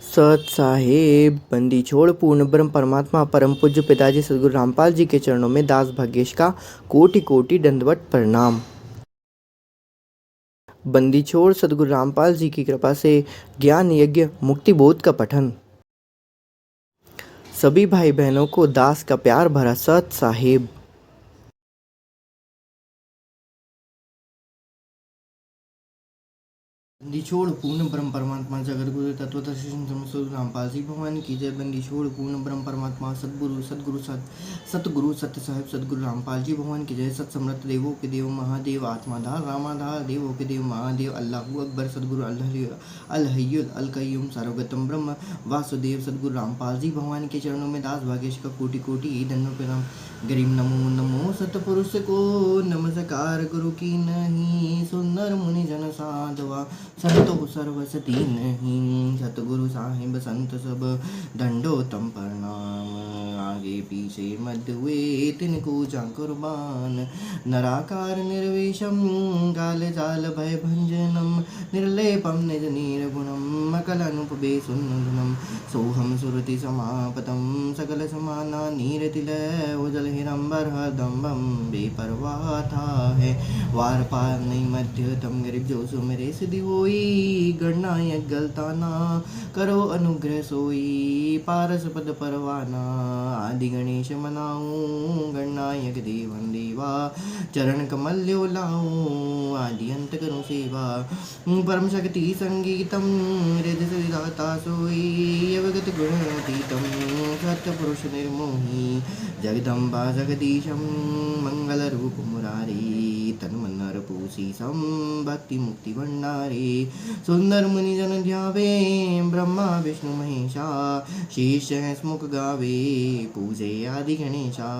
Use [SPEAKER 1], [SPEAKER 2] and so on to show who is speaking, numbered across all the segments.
[SPEAKER 1] सत साहेब बंदी छोड़ पूर्ण ब्रह्म परमात्मा परम पूज्य पिताजी सदगुरु रामपाल जी के चरणों में दास भाग्येश का कोटि कोटि दंडवत प्रणाम। बंदी छोड़ सदगुरु रामपाल जी की कृपा से ज्ञान यज्ञ मुक्ति बोध का पठन। सभी भाई बहनों को दास का प्यार भरा सत साहेब। बंदी छोड़ पूर्ण ब्रह्म परमात्मा जगत गुरु तत्वदर्शी सदगुरु रामपाल जी भगवान की जय। बंदी छोड़ पूर्ण ब्रह्म परमात्मा सतगुरु सत्य साहिब सदगुरु रामपाल जी भगवान की जय। सत समृत देवों के देव महादेव आत्माधार रामाधार देवों के देव महादेव अल्लाहू अकबर सदगुरु अल हय्युल अल कय्यूम सर्वगतम ब्रह्म वासुदेव सदगुरु रामपाल जी भगवान के चरणों में दास भाग्येश का कोटि कोटि धन्य प्रणाम। गरीब नमो नमो सतपुरुष को नमस्कार गुरु की नहीं सुंदर मुनि जन साधवा संतो सर्वसती नहीं। सतगुरु साहिब संत सब दंडोतम प्रणाम। आगे पीछे मध्य हुए तिनको जा कुर्बान। नराकार निर्वेशम काल जाल भय भंजनम निर्लेपम निज निर्गुणम अकल अनुपबे सुन्दरम सोहम सुरति समापतम सकल समाना नीरतिलय उजल हिरंबर हरदम्बम बेपरवाह था है वार पार नहीं मध्य तम गरीब जो सो मेरे सिद्धि होई गणनायक गलताना करो अनुग्रह सोई पारस पद परवाना। आदि गणेश मनाऊं गणनायक देवन देवा चरण कमल ल्यो लाऊं आदि अंत करूं सेवा। परम शक्ति संगीतम हृदय विधाता सोई अवगत गुणातीतम सत्य पुरुष निर्मोही जगदम्बा जगदीशम मंगल रूप मुरारी तन मन पूषीशम भक्ति मुक्ति भंडारी। सुंदर मुनि जन ध्यावे ब्रह्मा विष्णु महेशा शीर्ष स्मुख गावे पूजे आदि गणेशा।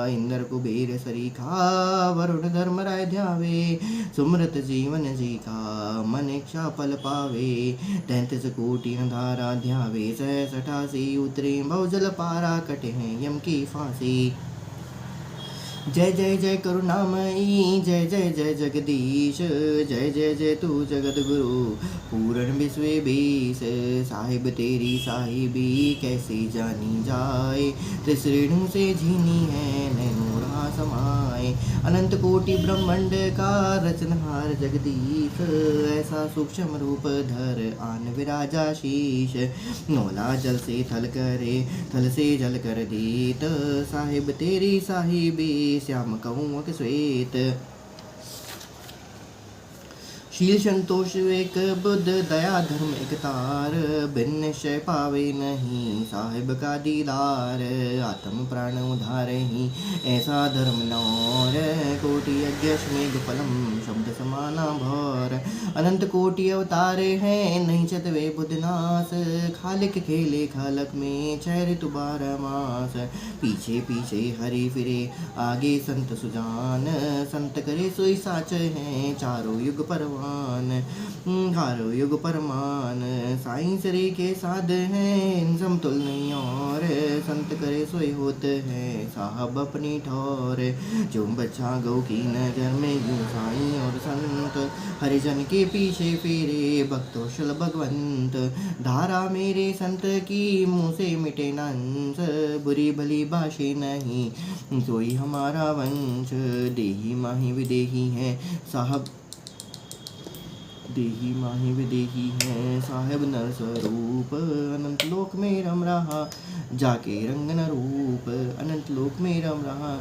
[SPEAKER 1] इंद्र कुबेर सरीखा वरुण धर्मराय ध्यावे सुमृत जीवन जी का मन इच्छा फल पावे। 33 कोटि अंधारा ध्यावे सहस 88 उतरे बहुजल पारा कटे हैं यम की फांसी। जय जय जय करुणामयी जय जय जय जगदीश जय जय जय तू जगत गुरु पूर्ण विश्व बीस। साहिब तेरी साहिबी कैसे जानी जाए त्रिश्रेणु से झीनी है नैनोरा समाए। अनंत कोटि ब्रह्मांड का रचनहार जगदीश ऐसा सूक्ष्म रूप धर आन विराजा शीश। नौला जल से थल करे थल से जल कर देत साहिब तेरी साहिबी श्याम कहूँ श्वेत। शील संतोष एक बुद्ध दया धर्म एक तार बिन निश्चय पावे नहीं साहिब का दीदार। आत्म प्राण उधार ही ऐसा धर्म नौर कोटि यज्ञ मेघ फलम शब्द समाना भौर। अनंत कोटि अवतारे हैं नहीं चतवे बुद्धनाश खालिक खेले खालक में 6 ऋतु 12 मास। पीछे पीछे हरि फिरे आगे संत सुजान संत करे सोई साच हैं चारों युग परवान। हारो युग परमान साईं सरे के साध हैं समतुल नहीं और संत करे सोई होते हैं साहब अपनी ठौर। जो बच्चा गौ की नजर में यूं साईं और संत हरिजन के पीछे फेरे भक्तोशल भगवंत। धारा मेरे संत की मुँह से मिटे नंस बुरी भली बाशे नहीं सोई हमारा वंश। देही माही विदेही है साहब देही माही विदेही है साहेब नर स्वरूप। अनंत लोक में रम रहा जाके रंग न रूप अनंत लोक में रम रहा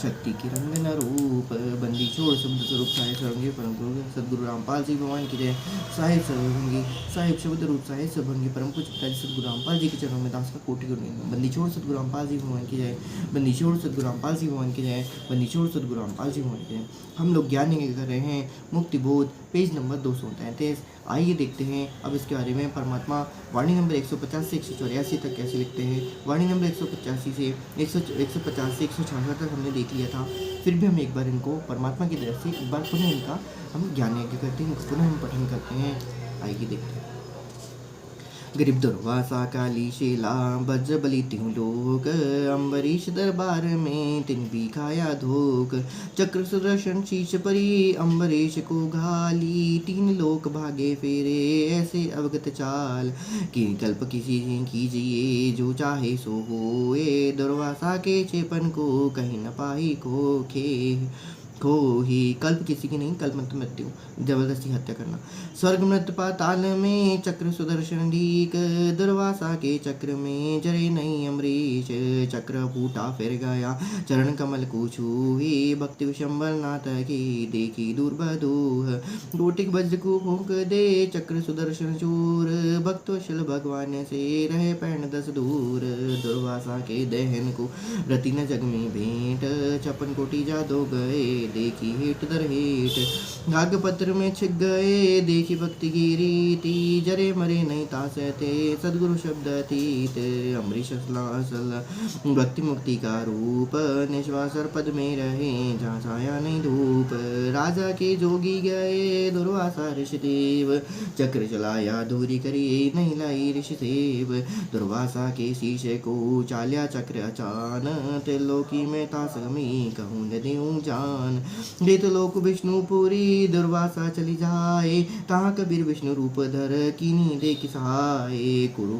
[SPEAKER 1] शक्ति की रंग न रूप। बंदी छोड़ शब्द स्वरूप साहिब सर्वंगी परम गुरु सदगुरु रामपाल जी भगवान की जय। साहिब सर्वंगी साहिब शब्द रूप साहिब सर्वंगी परम पूज्य पिताजी सदगुरु रामपाल जी के चरणों में दास का कोटि कोटि बंदी छोड़ सदगुरु रामपाल जी भगवान की जय। बंदी छोड़ सदगुरु रामपाल जी भगवान की जय। बंदी छोड़ सदगुरु रामपाल जी भगवान की जय। हम लोग ज्ञान यज्ञ कर रहे हैं मुक्ति बोध पेज नंबर 233। आइए देखते हैं अब इसके बारे में। परमात्मा वाणी नंबर 150 से 184 तक कैसे लिखते हैं। वाणी नंबर 185 से 150 से 166 तक हमने देख लिया था। फिर भी हम एक बार इनको परमात्मा की तरफ से एक बार पुनः इनका हम ज्ञान यज्ञ करते हैं पुनः हम पठन करते हैं। आइए देखते हैं। गरीब दुर्वासा काली शेला बज्र बलि त्यों लोक, अम्बरीश दरबार में तिन भी खाया धोख। चक्र सुदर्शन शीश परी अम्बरीश को घाली, तीन लोक भागे फेरे ऐसे अवगत चाल। कि कल्प किसी कीजिए जो चाहे सो होए, दुर्वासा के चेपन को कहीं न पाई को ही। कल्प किसी की नहीं, कल्प मतलब मृत्यु, जबरदस्ती हत्या करना। स्वर्ग मृत पाताल में चक्र सुदर्शन ढीक, दुर्वासा के चक्र में जरे नहीं अमरीश। चक्र फूटा फिर गया चरण कमल को छूही, भक्ति विशंबर नाथ की देखी दूर बदूह। कोटिक वज्र को फूंक दे चक्र सुदर्शन चूर, भक्तवशल भगवान से रहे पैण 10 दूर। दुर्वासा के दहन को रति न जग में भेंट, 56 कोटि जादो गए देखी हेट दर हेट। गाग पत्र में छिप गए देखी भक्ति की रीति, जरे मरे नहीं तासते सदगुरु शब्द अतीत। अमरीश असल भक्ति मुक्ति का रूप, निश्वासर पद में रहे जहाँ छाया नहीं धूप। राजा के जोगी गए दुर्वासा ऋषिदेव, चक्र चलाया दूरी करी नहीं लाई ऋषिदेव। दुर्वासा के शीशे को चाल्या चक्र अचान, त्रिलोकी में तासमी कहूँ न देऊँ जान। देत लोक विष्णुपुरी दुर्वासा चली जाए, तहाँ कबीर विष्णु रूप धर कीनी देख सहाय। कुरु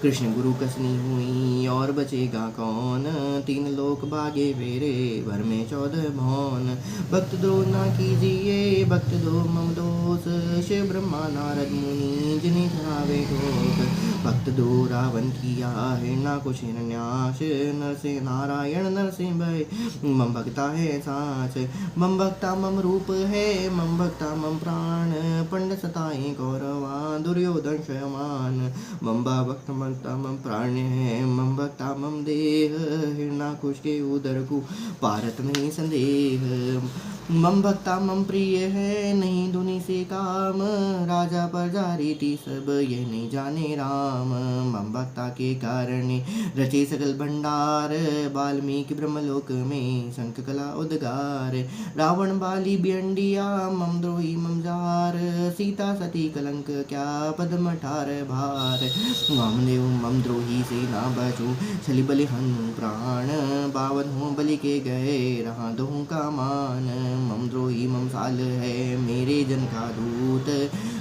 [SPEAKER 1] कृष्ण गुरु कसनी हुई और बचेगा कौन, 3 लोक भागे फेरे भर में 14 भौन। भक्त द्रोह ना कीजिए भक्त दो मम दोष, शिव ब्रह्मा नारद मुनि जिन्हें खावे ठोक। भक्त दो रावण किया हिरण्याकुश हिरण्याश, नर से नारायण नर से भय मम भक्ता है साच। मम भक्ता मम रूप है मम भक्ता मम प्राण, पंड सताए कौरवा दुर्योधन स्वयमान। मम भक्त भक्ता मम प्राण है मम भक्ता मम देह, हिरण्याकुश के उदर को पारत नहीं संदेह। मम भक्ता मम प्रिय है नहीं दुनि से काम, राजा प्रजा रीति सब यह नहीं जाने राम। मम भक्ता के कारण रचे सकल भंडार, वाल्मीकि ब्रह्मलोक में शंख कला उद्गार। रावण बाली बियंडिया मम द्रोही मम जार, सीता सती कलंक क्या पद्म ठार भार। वामदेव मम द्रोही से ना बचूं, छली बलि हनु प्राण, बावन हूँ बलि के गए रहा दोहूं का मान। मम द्रोही मम साल है मेरे जन का दूत,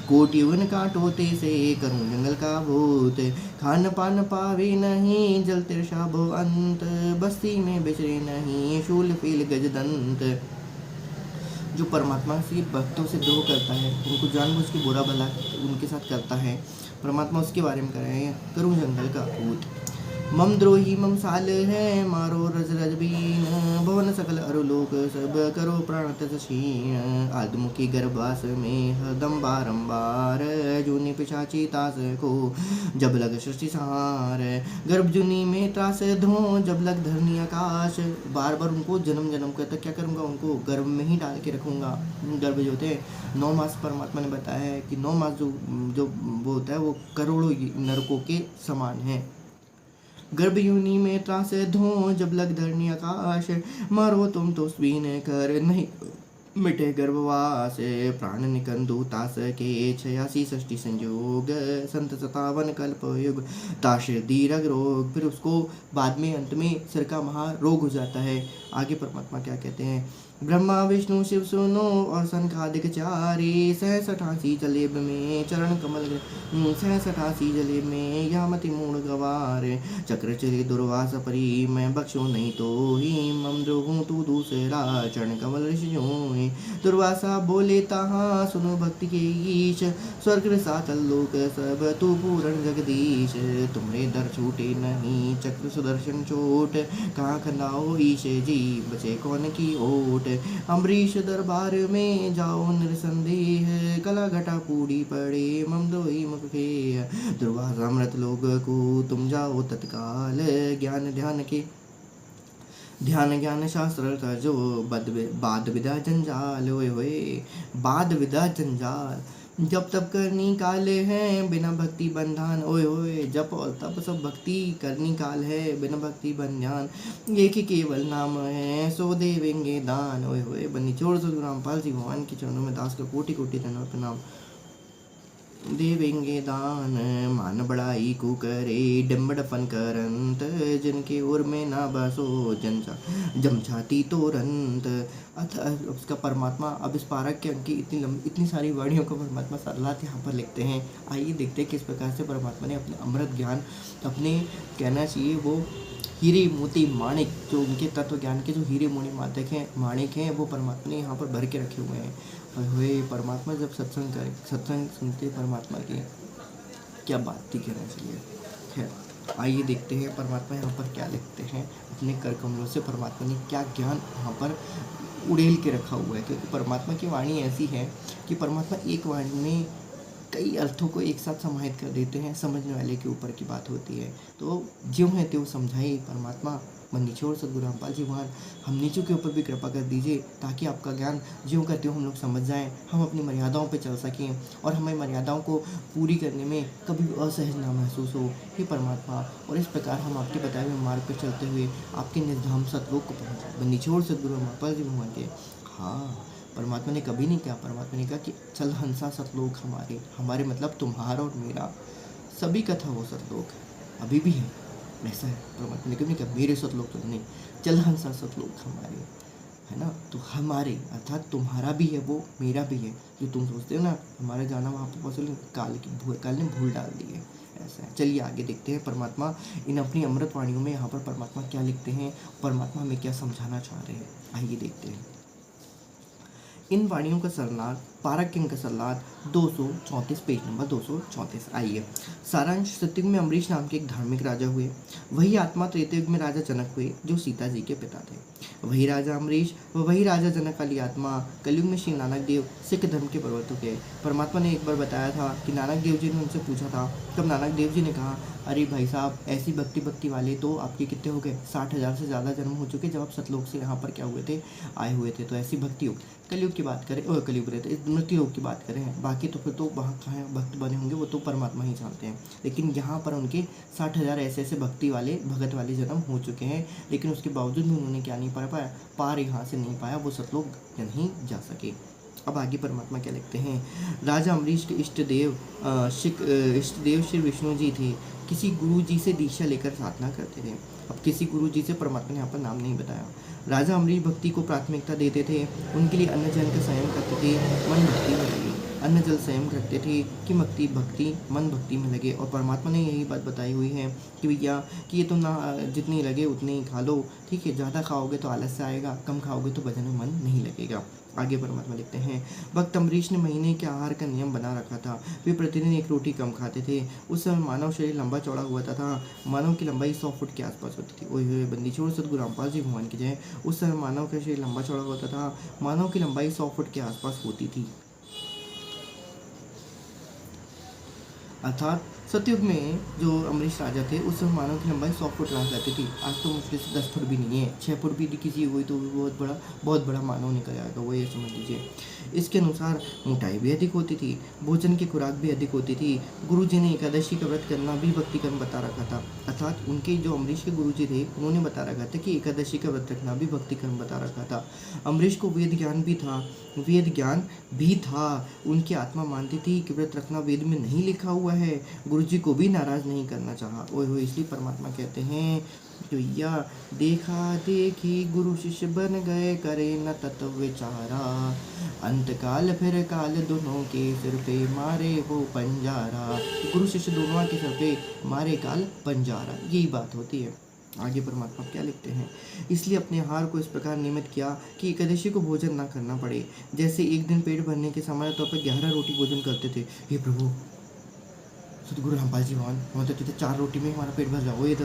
[SPEAKER 1] कोटि वन काटोते से करूं जंगल का भूत। खान पान पावे नहीं जल तिरछा भो अंत, बस्ती में बिचरे नहीं शूल पील गजदंत। जो परमात्मा से भक्तों से द्रोह करता है, उनको जानबूझ के बुरा भला उनके साथ करता है, परमात्मा उसके बारे में करें करूं जंगल का भूत। मम द्रोही मम साल है मारो रज रज बीन, भवन सकल अरुलोक सब करो प्राण तज क्षीण। आदमुखी गर्भास में हरदम बारंबार, जूनी पिशाची तास को जब लग सृष्टि सहार। गर्भ जूनी में त्रास धो जब लग धरनी आकाश, बार बार उनको जन्म जन्म का तक क्या करूँगा, उनको गर्भ में ही डाल के रखूँगा। गर्भ जो होते हैं 9 मास परमात्मा ने बताया है कि 9 मास जो वो होता है वो करोड़ों नरकों के समान है। गर्भ यूनी में त्रास धो जब लग धरनी आकाश, मारो तुम तो स्वीन कर नहीं मिटे गर्भवास। प्राण निकंदु तास के 86 षष्टि संयोग, संत 57 कल्प युग ताश दीर्घ रोग। फिर उसको बाद में अंत में सिर का महा रोग हो जाता है। आगे परमात्मा क्या कहते हैं, ब्रह्मा विष्णु शिव सुनो और संखादिक चारी, 87 जलेब में चरण कमल 87 जलेब में यामति मूण गवार। चक्र चले दुर्वास परी मैं बख्शो नहीं तो ही, मम द्रोहूं तू दूसरा चरण कमल ऋषियों। दुर्वासा बोले तहाँ सुनो भक्ति के ईश, स्वर्ग सातल लोक सब तू पूर्ण जगदीश। तुम्हारे दर छूटे नहीं चक्र सुदर्शन चोट, कहाँ खंडाओ ईश जी बचे कौन की ओट। अम्बरीश दरबार में जाओ निरसंदेह, कला घटा पूरी पड़े मम द्रोही मुख के। दुर्वासा मृत लोग को तुम जाओ तत्काल, ज्ञान ज्ञान शास्त्र का जो बाद विदा जंजाल। होए बाद विदा जंजाल, जब तब करनी काल है बिना भक्ति बंधन। ओए होए जप और तप सब भक्ति करनी काल है बिना भक्ति बंधन। एक ही केवल नाम है सो देवेंगे दान। ओए होए बन्नी छोड़ सो रामपाल जी भगवान के चरणों में दास का कोटि कोटि धन्यवाद प्रणाम। देवेंगे दान मान बड़ाई को करे डम्बड़पन करंत जिनके ओर में ना बसो जमछाती तोरंत। अथ उसका परमात्मा अब इस पारक के अंक की इतनी सारी वाणियों को परमात्मा सरलात यहाँ पर लिखते हैं। आइए देखते हैं किस प्रकार से परमात्मा ने अपने अमृत ज्ञान, अपने कहना चाहिए वो हीरे मोती माणिक, जो उनके तत्व ज्ञान के जो हीरे मोती माणिक हैं वो परमात्मा ने यहाँ पर भर के रखे हुए हैं। हुए परमात्मा जब सत्संग सुनते परमात्मा के, क्या बात ही कहना चाहिए। खैर आइए देखते हैं परमात्मा यहाँ पर क्या लिखते हैं। अपने कर कमलों से परमात्मा ने क्या ज्ञान यहाँ पर उड़ेल के रखा हुआ है, क्योंकि परमात्मा की वाणी ऐसी है कि परमात्मा एक वाणी में कई अर्थों को एक साथ समाहित कर देते हैं। समझने वाले के ऊपर की बात होती है। तो ज्यों है त्यों समझाइए परमात्मा। मन निचोड़ सद्गुरु रामपाल जी महान हम नीचों के ऊपर भी कृपा कर दीजिए, ताकि आपका ज्ञान ज्यों का त्यों हम लोग समझ जाएं, हम अपनी मर्यादाओं पे चल सकें और हमें मर्यादाओं को पूरी करने में कभी भी असहज ना महसूस हो। हे परमात्मा, और इस प्रकार हम आपके बताए हुए मार्ग पर चलते हुए आपके निर्धाम सतलोक को पहुँचाए। मन निचोड़ सद्गुरु रामपाल जी भगवान के। हाँ, परमात्मा ने कभी नहीं कहा, परमात्मा ने कहा कि चल हंसा सतलोक हमारे मतलब तुम्हारा और मेरा सभी का था वो सतलोक, अभी भी है। ऐसा है, परमात्मा ने कभी नहीं कहा मेरे सतलोक तो नहीं, चल हंसा सतलोक हमारे, है ना। तो हमारे अर्थात तुम्हारा भी है वो, मेरा भी है। जो तुम सोचते हो ना हमारा जाना वहाँ पर पॉसिबल, काल ने भूल डाल दी है। ऐसा है। चलिए आगे देखते हैं परमात्मा इन अपनी अमृत वाणियों में यहाँ पर परमात्मा क्या लिखते हैं, परमात्मा हमें क्या समझाना चाह रहे हैं। आइए देखते हैं। इन वाणियों का सरनाथ पारक किंग का सरनाथ 234, पेज नंबर 234। आइए। सारांश। सतयुग में अम्बरीश नाम के एक धार्मिक राजा हुए। वही आत्मा त्रेतयुग में राजा जनक हुए, जो सीता जी के पिता थे। वही राजा अम्बरीश व वही राजा जनक वाली आत्मा कलयुग में श्री नानक देव सिख धर्म के प्रवर्तक है। परमात्मा ने एक बार बताया था कि नानक देव जी ने उनसे पूछा था, तब नानक देव जी ने कहा, अरे भाई साहब, ऐसी भक्ति वाले तो आपके कितने हो गए, 60,000 से ज़्यादा जन्म हो चुके जब आप सतलोक से यहाँ पर क्या हुए थे, आए हुए थे। तो ऐसी भक्ति योग, कलयुग की बात करें, कलयुग रहते मृत्यु योग की बात करें, बाकी तो फिर तो वहाँ कहाँ भक्त बने होंगे वो तो परमात्मा ही जानते हैं। लेकिन यहाँ पर उनके 60,000 ऐसे भगत वाले जन्म हो चुके हैं, लेकिन उसके बावजूद भी उन्होंने क्या नहीं पाया, पार यहाँ से नहीं पाया, वो सतलोक नहीं जा सके। अब आगे परमात्मा क्या लिखते हैं। राजा अम्बरीश के इष्ट देव श्री विष्णु जी थे। किसी गुरु जी से दीक्षा लेकर साधना करते थे। अब किसी गुरु जी से परमात्मा ने यहाँ पर नाम नहीं बताया। राजा अम्बरीश भक्ति को प्राथमिकता देते थे। उनके लिए अन्न जल का संयम करते थे, मन भक्ति में लगे। अन्न जल संयम करते थे कि भक्ति मन भक्ति में लगे। और परमात्मा ने यही बात बताई हुई है कि भैया कि ये तुम ना जितनी लगे उतनी ही खा लो, ठीक है। ज़्यादा खाओगे तो आलस से आएगा, कम खाओगे तो भजन में मन नहीं लगेगा। आगे परमात्मा लिखते हैं। भक्त अम्बरीश ने महीने के आहार का नियम बना रखा था। वे प्रतिदिन एक रोटी कम खाते थे। उस समय मानव शरीर लंबा चौड़ा हुआ था। मानव की लंबाई 100 फुट के आसपास होती थी। ओए होए, बंदी छोड़ सतगुरु रामपाल जी भगवान की जय। उस समय मानव का शरीर लंबा चौड़ा होता था। मानव की लंबाई 100 फुट के आसपास होती थी। अर्थात सतयुग में जो अम्बरीश राजा थे उस समय मानव की लंबाई 100 फुट रहा करती थी। आज तो मुश्किल से 10 फुट भी नहीं है, 6 फुट भी किसी हुई तो बहुत बड़ा मानव निकल आएगा, वो ये समझ लीजिए। इसके अनुसार मोटाई भी अधिक होती थी, भोजन की खुराक भी अधिक होती थी। गुरु जी ने एकादशी का व्रत करना भी भक्ति कर्म बता रखा था। अर्थात उनके जो अम्बरीश के गुरु जी थे उन्होंने बता रखा था कि एकादशी का व्रत रखना भी भक्ति कर्म बता रखा था। अम्बरीश को वेद ज्ञान भी था। उनकी आत्मा मानती थी कि व्रत रखना वेद में नहीं लिखा हुआ है। गुरु जी को भी नाराज नहीं करना चाहा। ओए हो, इसलिए परमात्मा कहते हैं कि भैया देखा देखी गुरु शिष्य बन गए, करे न तत्व विचारा। अंत काल फिर काल दोनों के सिर पे मारे वो पंजारा। गुरु शिष्य दोनों के सिर पे मारे काल पंजारा, यही बात होती है। आगे परमात्मा क्या लिखते हैं। इसलिए अपने आहार को इस प्रकार नियमित किया कि एकादशी को भोजन ना करना पड़े। जैसे एक दिन पेट भरने के सामान्य तौर पर 11 रोटी भोजन करते थे। हे प्रभु सतगुरु रामपाल जी भगवान, हम तो 4 रोटी में हमारा पेट भर जाओ, ये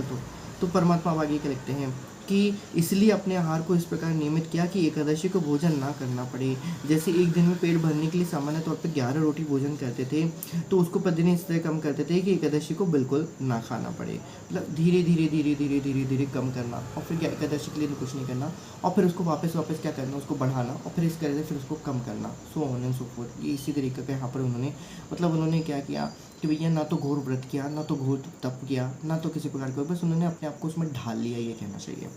[SPEAKER 1] तो परमात्मा आगे क्या लिखते हैं कि इसलिए अपने आहार को इस प्रकार नियमित किया कि एकादशी को भोजन ना करना पड़े। जैसे एक दिन में पेट भरने के लिए सामान्य तौर पर 11 रोटी भोजन करते थे, तो उसको प्रतिदिन इस तरह कम करते थे कि एकादशी को बिल्कुल ना खाना पड़े। मतलब धीरे धीरे कम करना, और फिर क्या एकादशी के लिए कुछ नहीं करना, और फिर उसको वापस क्या करना, उसको बढ़ाना, और फिर इस तरह से फिर उसको कम करना, so on and so fourth. ये इसी तरीके का यहाँ पर उन्होंने क्या किया कि भैया ना तो घोर व्रत किया, ना तो घोर तप किया, ना तो किसी प्रकार का, बस उन्होंने अपने आप को उसमें ढाल लिया, ये कहना चाहिए।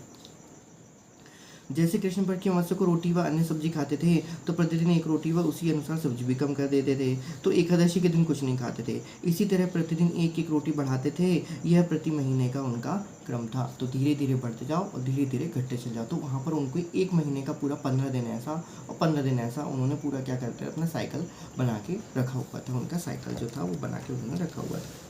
[SPEAKER 1] जैसे कृष्ण पक्ष के मत्स्य को रोटी व अन्य सब्जी खाते थे तो प्रतिदिन एक रोटी व उसी अनुसार सब्जी भी कम कर देते थे, तो एकादशी के दिन कुछ नहीं खाते थे। इसी तरह प्रतिदिन एक एक रोटी बढ़ाते थे। यह प्रति महीने का उनका क्रम था। तो धीरे धीरे बढ़ते जाओ और धीरे धीरे घटते चले जाओ। तो वहाँ पर उनको एक महीने का पूरा 15 दिन ऐसा और 15 दिन ऐसा उन्होंने पूरा क्या करते हैं अपना साइकिल बना के रखा हुआ था। उनका साइकिल जो था वो बना के उन्होंने रखा हुआ था।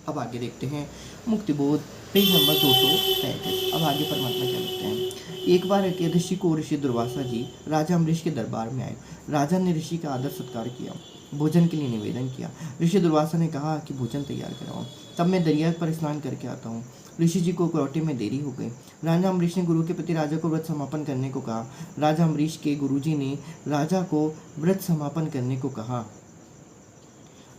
[SPEAKER 1] अब आगे देखते हैं मुक्तिबोध पेज नंबर 235। अब आगे परमात्मा क्या लिखते हैं। एक बार एकादशी को ऋषि दुर्वासा जी राजा अम्बरीश के दरबार में आए। राजा ने ऋषि का आदर सत्कार किया, भोजन के लिए निवेदन किया। ऋषि दुर्वासा ने कहा कि भोजन तैयार कराओ, तब मैं दरिया पर स्नान करके आता हूँ। ऋषि जी को लौटे में देरी हो गई। राजा अम्बरीश ने गुरु के प्रति राजा को व्रत समापन करने को कहा। राजा अम्बरीश के गुरुजी ने राजा को व्रत समापन करने को कहा।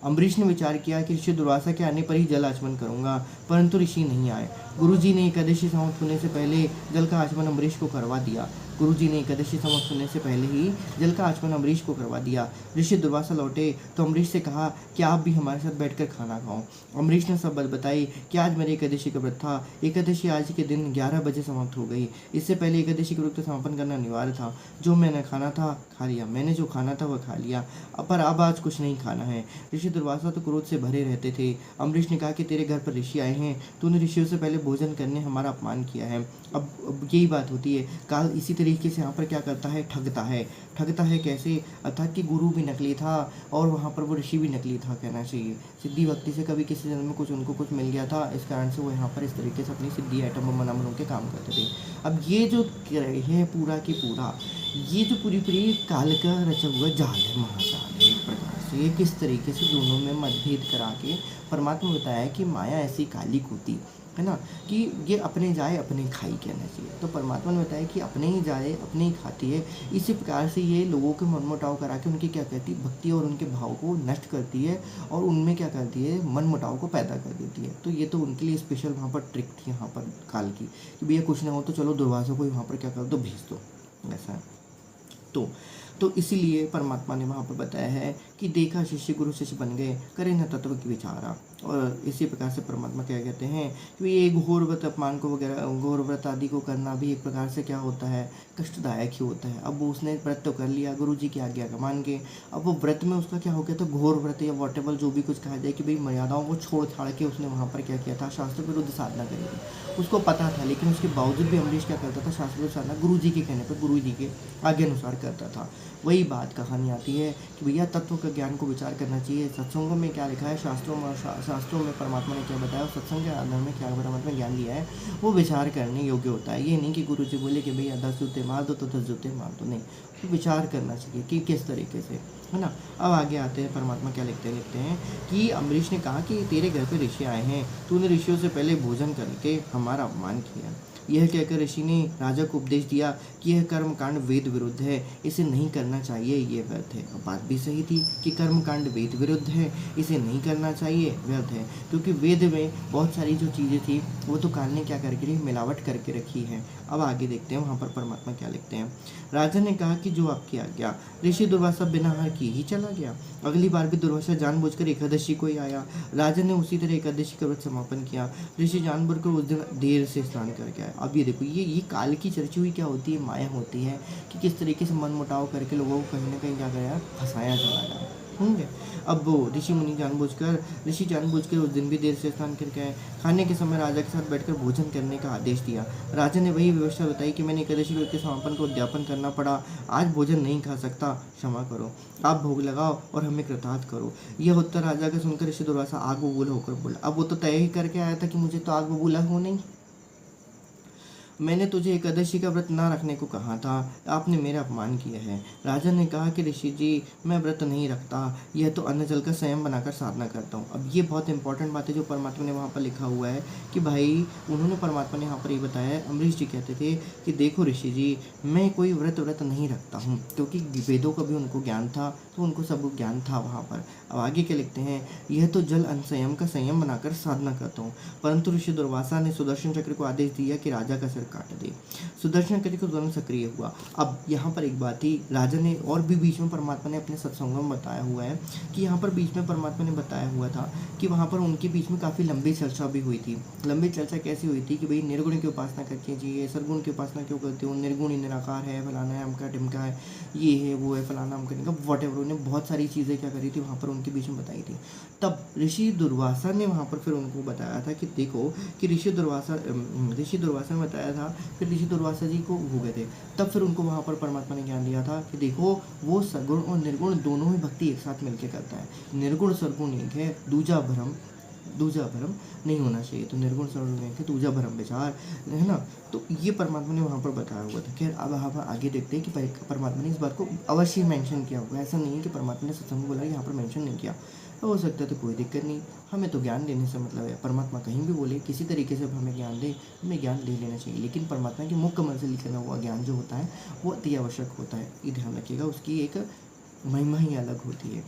[SPEAKER 1] अम्बरीश ने विचार किया कि ऋषि दुर्वासा के आने पर ही जल आचमन करूंगा, परंतु ऋषि नहीं आए। गुरुजी ने एकादशी समाप्त होने से पहले जल का आचमन अम्बरीश को करवा दिया। गुरुजी ने एकादशी समाप्त होने से पहले ही जल का आचमन अम्बरीश को करवा दिया। ऋषि दुर्वासा लौटे तो अम्बरीश से कहा कि आप भी हमारे साथ बैठकर खाना खाओ। अम्बरीश ने सब बात बताई कि आज मेरे एकादशी का व्रत था। एकादशी आज के दिन 11 बजे समाप्त हो गई। इससे पहले एकादशी के व्रत का समापन करना अनिवार्य था। जो मैंने खाना था खा लिया, मैंने जो खाना था वह खा लिया, पर अब आज कुछ नहीं खाना है। ऋषि दुर्वासा तो क्रोध से भरे रहते थे। अम्बरीश ने कहा कि तेरे घर पर ऋषि आए हैं, तूने ऋषियों से पहले भोजन करने हमारा अपमान किया है। अब यही बात होती है, काल इसी तरीके से यहाँ पर क्या करता है, ठगता है। ठगता है कैसे, अर्थात कि गुरु भी नकली था और वहाँ पर वो ऋषि भी नकली था कहना चाहिए। सिद्धि भक्ति से कभी किसी जन्म में कुछ उनको कुछ मिल गया था, इस कारण से वो यहाँ पर इस तरीके से अपनी सिद्धि आइटम बम बनाने के काम करते थे। अब ये जो है पूरा की पूरा, ये जो पूरी पूरी काल का रचा हुआ जाल है, महाजाल है एक प्रकार से। ये किस तरीके से दोनों में मतभेद करा के परमात्मा बताया कि माया ऐसी कालिक होती है ना, कि ये अपने जाए अपने खाई कहना चाहिए। तो परमात्मा ने बताया कि अपने ही जाए अपने ही खाती है। इसी प्रकार से ये लोगों के मनमुटाव करा के उनकी क्या करती है, भक्ति और उनके भाव को नष्ट करती है और उनमें क्या करती है, मनमुटाव को पैदा कर देती है। तो ये तो उनके लिए स्पेशल वहाँ पर ट्रिक थी यहाँ पर काल की, कि भैया कुछ ना हो तो चलो दुर्वासा को वहाँ पर क्या कर दो, भेज दो, ऐसा है। तो इसीलिए परमात्मा ने वहाँ पर बताया है कि देखा शिष्य गुरु शिष्य बन गए, करे न तत्व की विचारा। और इसी प्रकार से परमात्मा क्या कहते हैं कि ये घोर व्रत अपमान को वगैरह, घोर व्रत आदि को करना भी एक प्रकार से क्या होता है, कष्टदायक ही होता है। अब उसने व्रत तो कर लिया गुरु जी की आज्ञा का मान के, अब वो व्रत में उसका क्या हो गया, तो घोर व्रत या वॉटेबल जो भी कुछ कहा जाए कि भाई मर्यादाओं को छोड़ छाड़ के उसने वहाँ पर क्या किया था, शास्त्र विरुद्ध साधना करी थी। उसको पता था, लेकिन उसके बावजूद भी अम्बरीश क्या करता था, शास्त्र विरुद्ध साधना गुरु जी के कहने पर, गुरु जी के आज्ञा अनुसार करता था। वही बात कहानी आती है कि भैया तत्व का ज्ञान को विचार करना चाहिए। सत्संगों में क्या लिखा है, शास्त्रों में परमात्मा ने क्या बताया, सत्संग के आधार में क्या परमात्मा ने ज्ञान दिया है, वो विचार करने योग्य होता है। ये नहीं कि गुरु जी बोले कि भैया 10 जूते मार दो तो 10 जूते मार दो, नहीं, तो विचार करना चाहिए कि किस तरीके से, है ना। अब आगे आते हैं, परमात्मा क्या लिखते हैं कि अम्बरीश ने कहा कि तेरे घर पे ऋषि आए हैं, तूने ऋषियों से पहले भोजन करके हमारा अपमान किया। यह कहकर ऋषि ने राजा को उपदेश दिया कि यह कर्मकांड वेद विरुद्ध है, इसे नहीं करना चाहिए, ये व्यर्थ है। अब बात भी सही थी कि कर्मकांड वेद विरुद्ध है, इसे नहीं करना चाहिए, व्यर्थ है, क्योंकि वेद में बहुत सारी जो चीज़ें थी वो तो काल ने क्या करके मिलावट करके रखी है। अब आगे देखते हैं वहाँ पर परमात्मा क्या लिखते हैं। राजा ने कहा कि जो आपकी आज्ञा। ऋषि दुर्वासा बिना हार किए ही चला गया। अगली बार भी दुर्वासा जानबूझकर एकादशी को ही आया। राजा ने उसी तरह एकादशी का व्रत समापन किया। ऋषि जानबूझकर उस दिन देर से स्नान करके आया। अब ये देखो, ये काल की चर्चा हुई क्या होती है, माया होती है कि किस तरीके से मन मुटाव करके लोगों को कहीं ना कहीं क्या गया, फंसाया चला गया, होंगे। अब वो ऋषि जानबूझकर उस दिन भी देर से स्नान करके आए। खाने के समय राजा के साथ बैठकर भोजन करने का आदेश दिया। राजा ने वही व्यवस्था बताई कि मैंने एकादशी व्रत के समापन को उद्यापन करना पड़ा, आज भोजन नहीं खा सकता, क्षमा करो, आप भोग लगाओ और हमें कृतार्थ करो। यह उत्तर राजा का सुनकर ऋषि दुर्वासा आग बबूला होकर बोला। अब वो तो तय ही करके आया था कि मुझे तो आग बबूला हो नहीं, मैंने तुझे एकादशी का व्रत ना रखने को कहा था, आपने मेरा अपमान किया है। राजा ने कहा कि ऋषि जी मैं व्रत नहीं रखता, यह तो अन्न जल का संयम बनाकर साधना करता हूँ। अब ये बहुत इंपॉर्टेंट बात है जो परमात्मा ने वहाँ पर लिखा हुआ है कि भाई उन्होंने परमात्मा ने यहाँ पर ये बताया है। अम्बरीश जी कहते थे कि देखो ऋषि जी, मैं कोई व्रत नहीं रखता हूँ, क्योंकि वेदों का भी उनको ज्ञान था, तो उनको सब ज्ञान था वहाँ पर। अब आगे क्या लिखते हैं, यह तो जल संयम का संयम बनाकर साधना करता हूँ। परंतु ऋषि दुर्वासा ने सुदर्शन चक्र को आदेश दिया कि राजा का सिर काट दे। सुदर्शन चक्र को तुरंत सक्रिय हुआ। अब यहाँ पर एक बात ही राजा ने और भी बीच में परमात्मा ने अपने सत्संगों में बताया हुआ है कि यहाँ पर बीच में परमात्मा ने बताया हुआ था कि वहाँ पर उनके बीच में काफ़ी लंबी चर्चा भी हुई थी। लंबी चर्चा कैसी हुई थी कि भाई निर्गुण की उपासना करके चाहिए, सदगुण की उपासना क्यों करते हो, निर्गुण ही निराकार है, फलाना है, अमका ढिमका है, ये है वो है, फलाना अमका ढिमका, वॉट एवर, उन्होंने बहुत सारी चीज़ें क्या करी थी वहाँ पर उनके बीच में बताई थी। तब ऋषि दुर्वासा ने वहाँ पर फिर उनको बताया था कि देखो कि ऋषि दुर्वासा ने बताया था, फिर ऋषि दुर्वासा जी को हो गए थे। तब फिर उनको वहाँ पर परमात्मा ने ज्ञान दिया था कि देखो वो सगुण और निर्गुण दोनों ही भक्ति एक साथ मिलकर करता है। निर्गुण सरगुण एक है, दूजा भ्रम नहीं होना चाहिए। तो निर्गुण सरगुण एक है, दूजा भ्रम विचार है ना। तो ये परमात्मा ने वहाँ पर बताया हुआ था। खैर अब हम आगे देखते हैं कि परमात्मा ने इस बात को अवश्य मेंशन किया हुआ है। ऐसा नहीं है कि परमात्मा ने सत्संग बोला यहाँ पर मेंशन नहीं किया, हो सकता है तो कोई दिक्कत नहीं, हमें तो ज्ञान देने से मतलब है। परमात्मा कहीं भी बोले किसी तरीके से हमें ज्ञान दे, हमें ज्ञान ले लेना चाहिए, लेकिन परमात्मा की मुख्य कमल से लिखा हुआ ज्ञान जो होता है वो अति आवश्यक होता है, ये ध्यान रखिएगा, उसकी एक महिमा ही अलग होती है।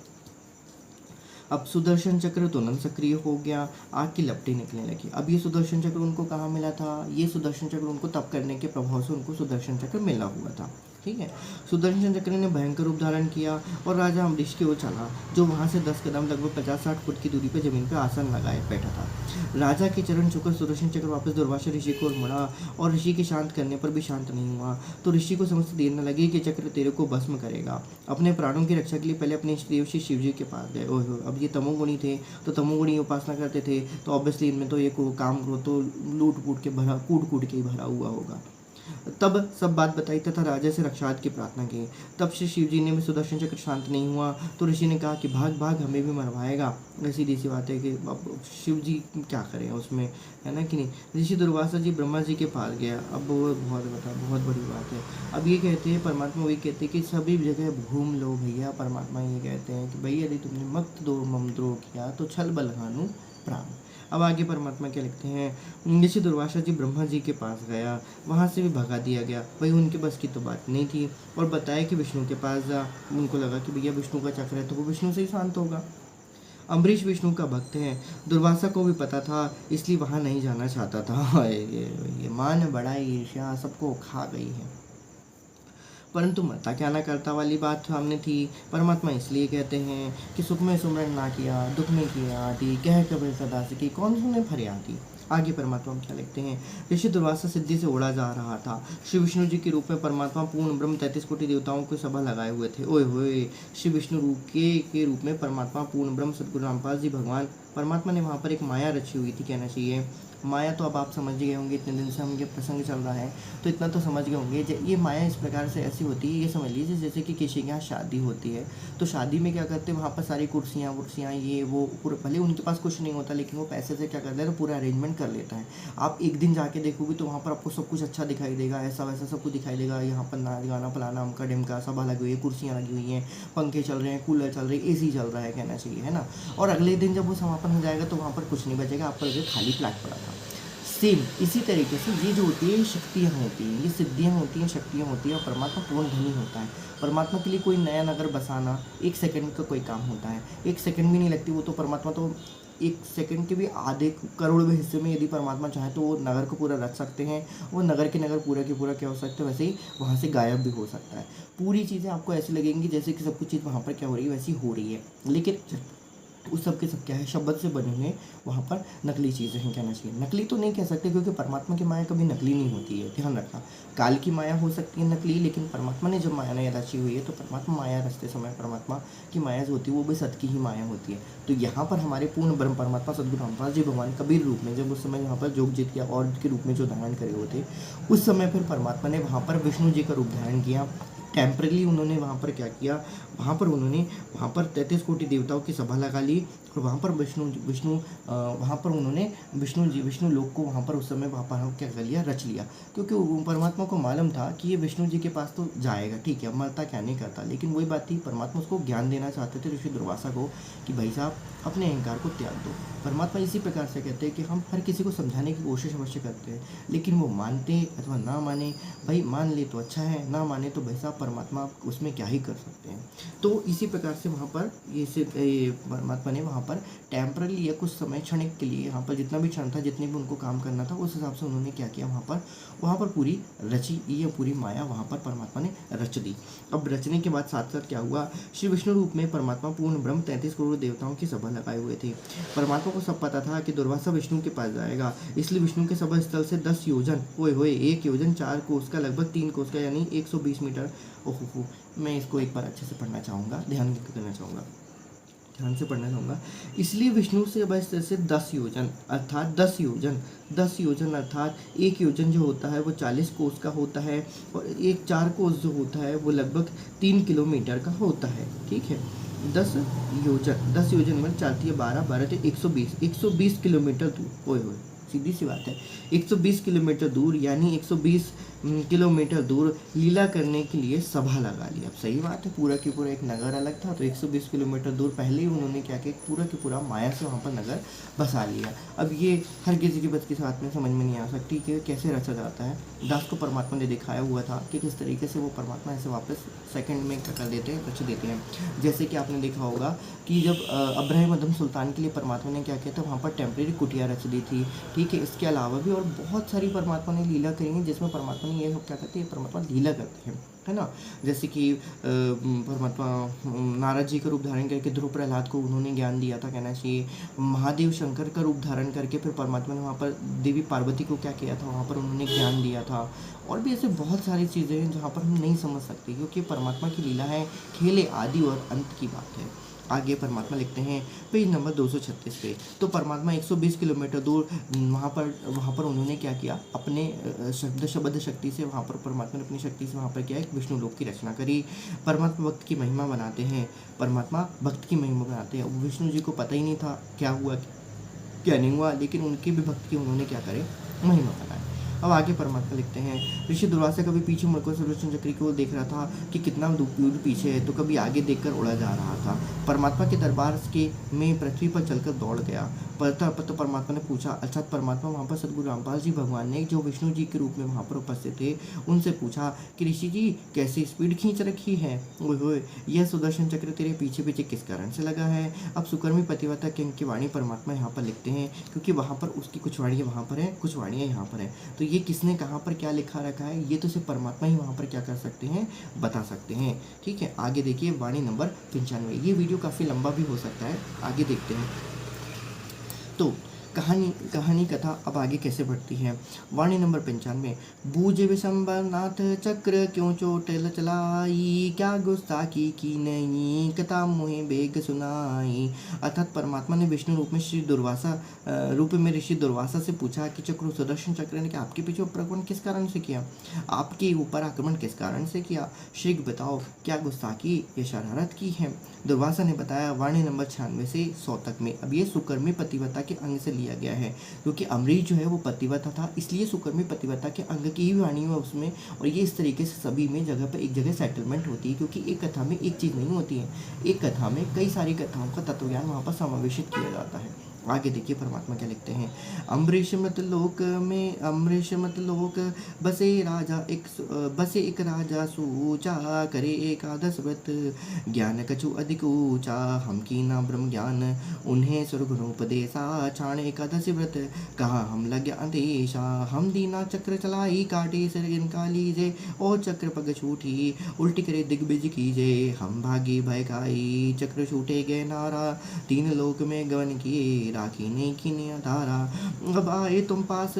[SPEAKER 1] अब सुदर्शन चक्र तुरंत सक्रिय हो गया, आग की लपटें निकलने लगी। अब ये सुदर्शन चक्र उनको कहाँ मिला था? ये सुदर्शन चक्र उनको तप करने के प्रभाव से उनको सुदर्शन चक्र मिला हुआ था। ठीक है, सुदर्शन चक्र ने भयंकर रूप धारण किया और राजा अम्बरीश की ओर चला, जो वहाँ से 10 कदम लगभग 50-60 फुट की दूरी पर जमीन पर आसन लगाए बैठा था। राजा के चरण छूकर सुदर्शन चक्र वापस दुर्वासा ऋषि को ओर मुड़ा और ऋषि के शांत करने पर भी शांत नहीं हुआ। तो ऋषि को समझ देर न लगी कि चक्र तेरे को भस्म करेगा। अपने प्राणों की रक्षा के लिए पहले अपने इष्ट देव श्री शिव जी के पास गए। ओहो, अब ये तमोगुणी थे तो तमोगुणी उपासना करते थे, तो ऑब्वियसली इनमें तो ये काम करो तो कूट के ही भरा हुआ होगा। तब सब बात बताई तथा राजा से रक्षार्थ की प्रार्थना की। तब श्री शिव जी ने भी सुदर्शन चक्र शांत नहीं हुआ तो ऋषि ने कहा कि भाग भाग, हमें भी मरवाएगा। सीधी सी बात है कि अब शिव जी क्या करें उसमें, है ना कि नहीं। ऋषि दुर्वासा जी ब्रह्मा जी के पास गया। अब वो बहुत बड़ी बात है। अब ये कहते हैं, परमात्मा वही कहते हैं कि सभी जगह घूम लो भैया। परमात्मा ये कहते हैं कि भैया यदि तुमने मत दो ममद्रोह किया तो छल बलहानु प्राण। अब आगे परमात्मा क्या लिखते हैं, ऋषि दुर्वासा जी ब्रह्मा जी के पास गया, वहाँ से भी भगा दिया गया। भाई उनके बस की तो बात नहीं थी, और बताया कि विष्णु के पास जा। उनको लगा कि भैया विष्णु का चक्र है तो वो विष्णु से ही शांत होगा। अम्बरीश विष्णु का भक्त है, दुर्वासा को भी पता था, इसलिए वहाँ नहीं जाना चाहता था। ये मान बड़ा ईर्ष्या सबको खा गई है। परंतु मता क्या ना करता वाली बात सामने थी। परमात्मा इसलिए कहते हैं कि सुख में सुमरण ना किया, दुख में किया आदि, कह कबीर सदा से की, कौन सुने फरियादी। आगे परमात्मा क्या लिखते हैं, ऋषि दुर्वासा सिद्धि से उड़ा जा रहा था। श्री विष्णु जी के रूप में परमात्मा पूर्ण ब्रह्म 33 कोटि देवताओं को सभा लगाए हुए थे। ओए होए, श्री विष्णु रूप के रूप में परमात्मा पूर्ण ब्रह्म सदगुरु रामपाल जी भगवान परमात्मा ने वहाँ पर एक माया रची हुई थी, कहना चाहिए माया। तो अब आप समझ गए होंगे, इतने दिन से हम ये प्रसंग चल रहा है तो इतना तो समझ गए होंगे। ये माया इस प्रकार से ऐसी होती है, ये समझ लीजिए जैसे कि किसी के यहाँ शादी होती है तो शादी में क्या करते हैं, वहाँ पर सारी कुर्सियाँ वुर्सियाँ ये वो पूरे, भले उनके पास कुछ नहीं होता लेकिन वो पैसे से क्या करता है तो पूरा अरेंजमेंट कर लेता है। आप एक दिन जाके देखोगे तो वहाँ पर आपको सब कुछ अच्छा दिखाई देगा, ऐसा वैसा सब कुछ दिखाई देगा। यहाँ पर नाच गाना फलाना अमका ढिमका सभा लगी हुई है, कुर्सियाँ लगी हुई हैं, पंखे चल रहे हैं, कूलर चल रहे हैं, AC चल रहा है, कहना चाहिए, है ना। और अगले दिन जब वो समापन हो जाएगा तो वहाँ पर कुछ नहीं बचेगा, आपका खाली प्लाट पड़ा था। सेम इसी तरीके से ये जो होती है शक्तियाँ होती हैं, ये सिद्धियाँ होती हैं, शक्तियाँ होती हैं, और परमात्मा पूर्ण धनी होता है। परमात्मा के लिए कोई नया नगर बसाना 1 सेकंड का कोई काम होता है, 1 सेकंड भी नहीं लगती। वो तो परमात्मा तो 1 सेकंड के भी आधे करोड़वें हिस्से में यदि परमात्मा चाहे तो वो नगर को पूरा रच सकते हैं। वो नगर के नगर पूरा के पूरा क्या हो सकता है, वैसे ही वहाँ से गायब भी हो सकता है। पूरी चीज़ें आपको ऐसी लगेंगी जैसे कि सब कुछ चीज़ वहाँ पर क्या हो रही है वैसी हो रही है, लेकिन उस सब के सब क्या है, शब्द से बने हुए वहाँ पर नकली चीज़ें हैं, कहना चाहिए। नकली तो नहीं कह सकते क्योंकि परमात्मा की माया कभी नकली नहीं होती है, ध्यान रखना। काल की माया हो सकती है नकली, लेकिन परमात्मा ने जब माया नहीं रची हुई है तो परमात्मा माया रचते समय परमात्मा की माया जो होती है वो भी सत्य की ही माया होती है। तो यहाँ पर हमारे पूर्ण ब्रह्म परमात्मा सदगुरु रामपाल जी भगवान कबीर रूप में जब उस समय यहाँ पर जोगजित या और के रूप में जो धारण करे हुए थे, उस समय फिर परमात्मा ने वहाँ पर विष्णु जी का रूप धारण किया। टेम्परली उन्होंने वहाँ पर क्या किया, वहाँ पर 33 कोटि देवताओं की सभा लगा ली और वहाँ पर वहाँ पर उन्होंने विष्णु लोक को वहाँ पर उस समय वहाँ पर क्या कर लिया, रच लिया। क्योंकि परमात्मा को मालूम था कि ये विष्णु जी के पास तो जाएगा, ठीक है, मरता क्या नहीं करता, लेकिन वही बात थी, परमात्मा उसको ज्ञान देना चाहते थे ऋषि दुर्वासा को कि भाई साहब अपने अहंकार को त्याग दो। परमात्मा इसी प्रकार से कहते हैं कि हम हर किसी को समझाने की कोशिश अवश्य करते हैं, लेकिन वो मानते अथवा ना माने, भाई मान ले तो अच्छा है, ना माने तो भाई साहब परमात्मा उसमें क्या ही कर सकते हैं। तो इसी प्रकार से वहाँ पर परमात्मा ने वहाँ पर टेम्परली या कुछ समय क्षणिक के लिए, यहाँ पर जितना भी क्षण था, जितने भी उनको काम करना था, उस हिसाब से उन्होंने क्या किया, वहाँ पर पूरी रची, ये पूरी माया वहाँ पर परमात्मा ने रच दी। अब रचने के बाद साथ साथ क्या हुआ, श्री विष्णु रूप में परमात्मा पूर्ण ब्रह्म 33 करोड़ देवताओं की सभा लगाए हुए थे। परमात्मा को सब पता था कि दुर्वासा विष्णु के पास जाएगा, इसलिए विष्णु के सभा स्थल से 10 योजन, ओए 1 योजन 4 कोस का, लगभग 3 कोस का, यानी 120 मीटर। ओहो, मैं इसको एक बार अच्छे से पढ़ना चाहूँगा, ध्यान करना चाहूँगा, ध्यान से पढ़ना चाहूँगा। इसलिए विष्णु से सभा स्थल से 10 योजन अर्थात 10 योजन अर्थात 1 योजन जो होता है वो 40 कोस का होता है, और एक 4 कोस जो होता है वो लगभग 3 किलोमीटर का होता है। ठीक है, 10 योजन में 4 12 12 तो 120 किलोमीटर दूर। ओए होए, सीधी सी बात है, 120 किलोमीटर दूर, यानी 120 किलोमीटर दूर लीला करने के लिए सभा लगा लिया। अब सही बात है, पूरा की पूरा एक नगर अलग था, तो 120 किलोमीटर दूर पहले ही उन्होंने क्या किया, पूरा की पूरा माया से वहाँ पर नगर बसा लिया। अब ये हर किसी की बस की साथ में समझ में नहीं आ सकती कि कैसे रचा जाता है। दास को परमात्मा ने दिखाया हुआ था कि किस तरीके से वो परमात्मा ऐसे वापस सेकंड में क्या कर देते हैं, रच देते हैं। जैसे कि आपने देखा होगा कि जब अब्राहिम अदम सुल्तान के लिए परमात्मा ने क्या किया था, वहाँ पर टेम्परेरी कुटिया रच दी थी। ठीक है, इसके अलावा भी और बहुत सारी परमात्मा ने लीला करी है, जिसमें परमात्मा ने ये क्या करते हैं, परमात्मा लीला करते हैं, है ना। जैसे कि परमात्मा नारद जी का रूप धारण करके ध्रुव प्रहलाद को उन्होंने ज्ञान दिया था, कहना चाहिए। महादेव शंकर का रूप धारण करके फिर परमात्मा ने वहाँ पर देवी पार्वती को क्या किया था, वहाँ पर उन्होंने ज्ञान दिया था। और भी ऐसे बहुत सारी चीज़ें हैं जहाँ पर हम नहीं समझ सकते, क्योंकि परमात्मा की लीला है, खेल आदि और अंत की बात है। आगे परमात्मा लिखते हैं पेज नंबर 236 पे, तो परमात्मा 120 किलोमीटर दूर वहाँ पर उन्होंने क्या किया, अपने शब्द शक्ति से वहाँ पर परमात्मा ने अपनी शक्ति से वहाँ पर क्या है, विष्णु लोक की रचना करी। परमात्मा भक्त की महिमा बनाते हैं, विष्णु जी को पता ही नहीं था क्या हुआ क्या नहीं हुआ, लेकिन उनके भी भक्त की उन्होंने क्या करे, महिमा बनाई। अब आगे परमात्मा लिखते हैं, ऋषि दुर्वासा कभी पीछे मुड़कर सुदर्शन चक्र को देख रहा था कि कितना दूर पीछे है, तो कभी आगे देखकर उड़ा जा रहा था। परमात्मा के दरबार के में पृथ्वी पर चलकर दौड़ गया। तो परमात्मा ने पूछा, अर्थात परमात्मा वहाँ पर सदगुरु रामपाल जी भगवान ने, जो विष्णु जी के रूप में वहाँ पर उपस्थित थे, उनसे पूछा कि ऋषि जी कैसी स्पीड खींच रखी है, ओए यह सुदर्शन चक्र तेरे पीछे पीछे किस कारण से लगा है। अब सुकर्मी पतिव्रता की वाणी परमात्मा यहाँ पर लिखते हैं, क्योंकि वहाँ पर उसकी कुछ वाणियाँ वहाँ पर है, कुछ वाणियाँ यहाँ पर है, तो ये किसने कहाँ पर क्या लिखा रखा है, ये तो सिर्फ परमात्मा ही वहाँ पर क्या कर सकते हैं, बता सकते हैं। ठीक है, आगे देखिए वाणी नंबर 95। ये वीडियो काफ़ी लंबा भी हो सकता है, आगे देखते हैं। तो कहानी कथा अब आगे कैसे बढ़ती है। वाणी नंबर 95। बूझ विशंबरनाथ चक्र क्यों चोटेल चलाई, क्या गुस्ताखी की नहीं, कथा मुहे बेग सुनाई। अर्थात परमात्मा ने विष्णु रूप में ऋषि दुर्वासा से पूछा कि चक्र सुदर्शन चक्र ने आपके पीछे आक्रमण किस कारण से किया, आपके ऊपर आक्रमण किस कारण से किया, शीघ्र बताओ, क्या गुस्ताखी या शरारत की है। दुर्वासा ने बताया वाणी नंबर 96 से 100 तक में। अब ये सुकर्मी पतिव्रता के अंग से लिया गया है, क्योंकि अमरीश जो है वो पतिव्रता था, इसलिए सुकर्मी पतिव्रता के अंग की ही वाणी है उसमें। और ये इस तरीके से सभी में जगह पर एक जगह सेटलमेंट होती है, क्योंकि एक कथा में एक चीज़ नहीं होती है, एक कथा में कई सारी कथाओं का तत्वज्ञान वहाँ पर समावेशित किया जाता है। आगे देखिए परमात्मा क्या लिखते हैं। अम्बरीश मत लोक बसे एक राजा सूचा, करे एकादश व्रत, ज्ञान कछु अधिक ऊंचा, हम की ना ब्रह्म ज्ञान, उन्हें स्वर्गुणोपदेशा, छाण एकादश व्रत, कहा हम लग अंदेशा, हम दीना चक्र चलाई, काटे सिर इनका लीजे, और चक्र पग छूटी, उल्टी करे दिग्विजय कीजे, हम भागी भय खाई, चक्र छूटे गए नारा, 3 लोक में गवन किए, राखी नहीं की धारा, अब आए तुम पास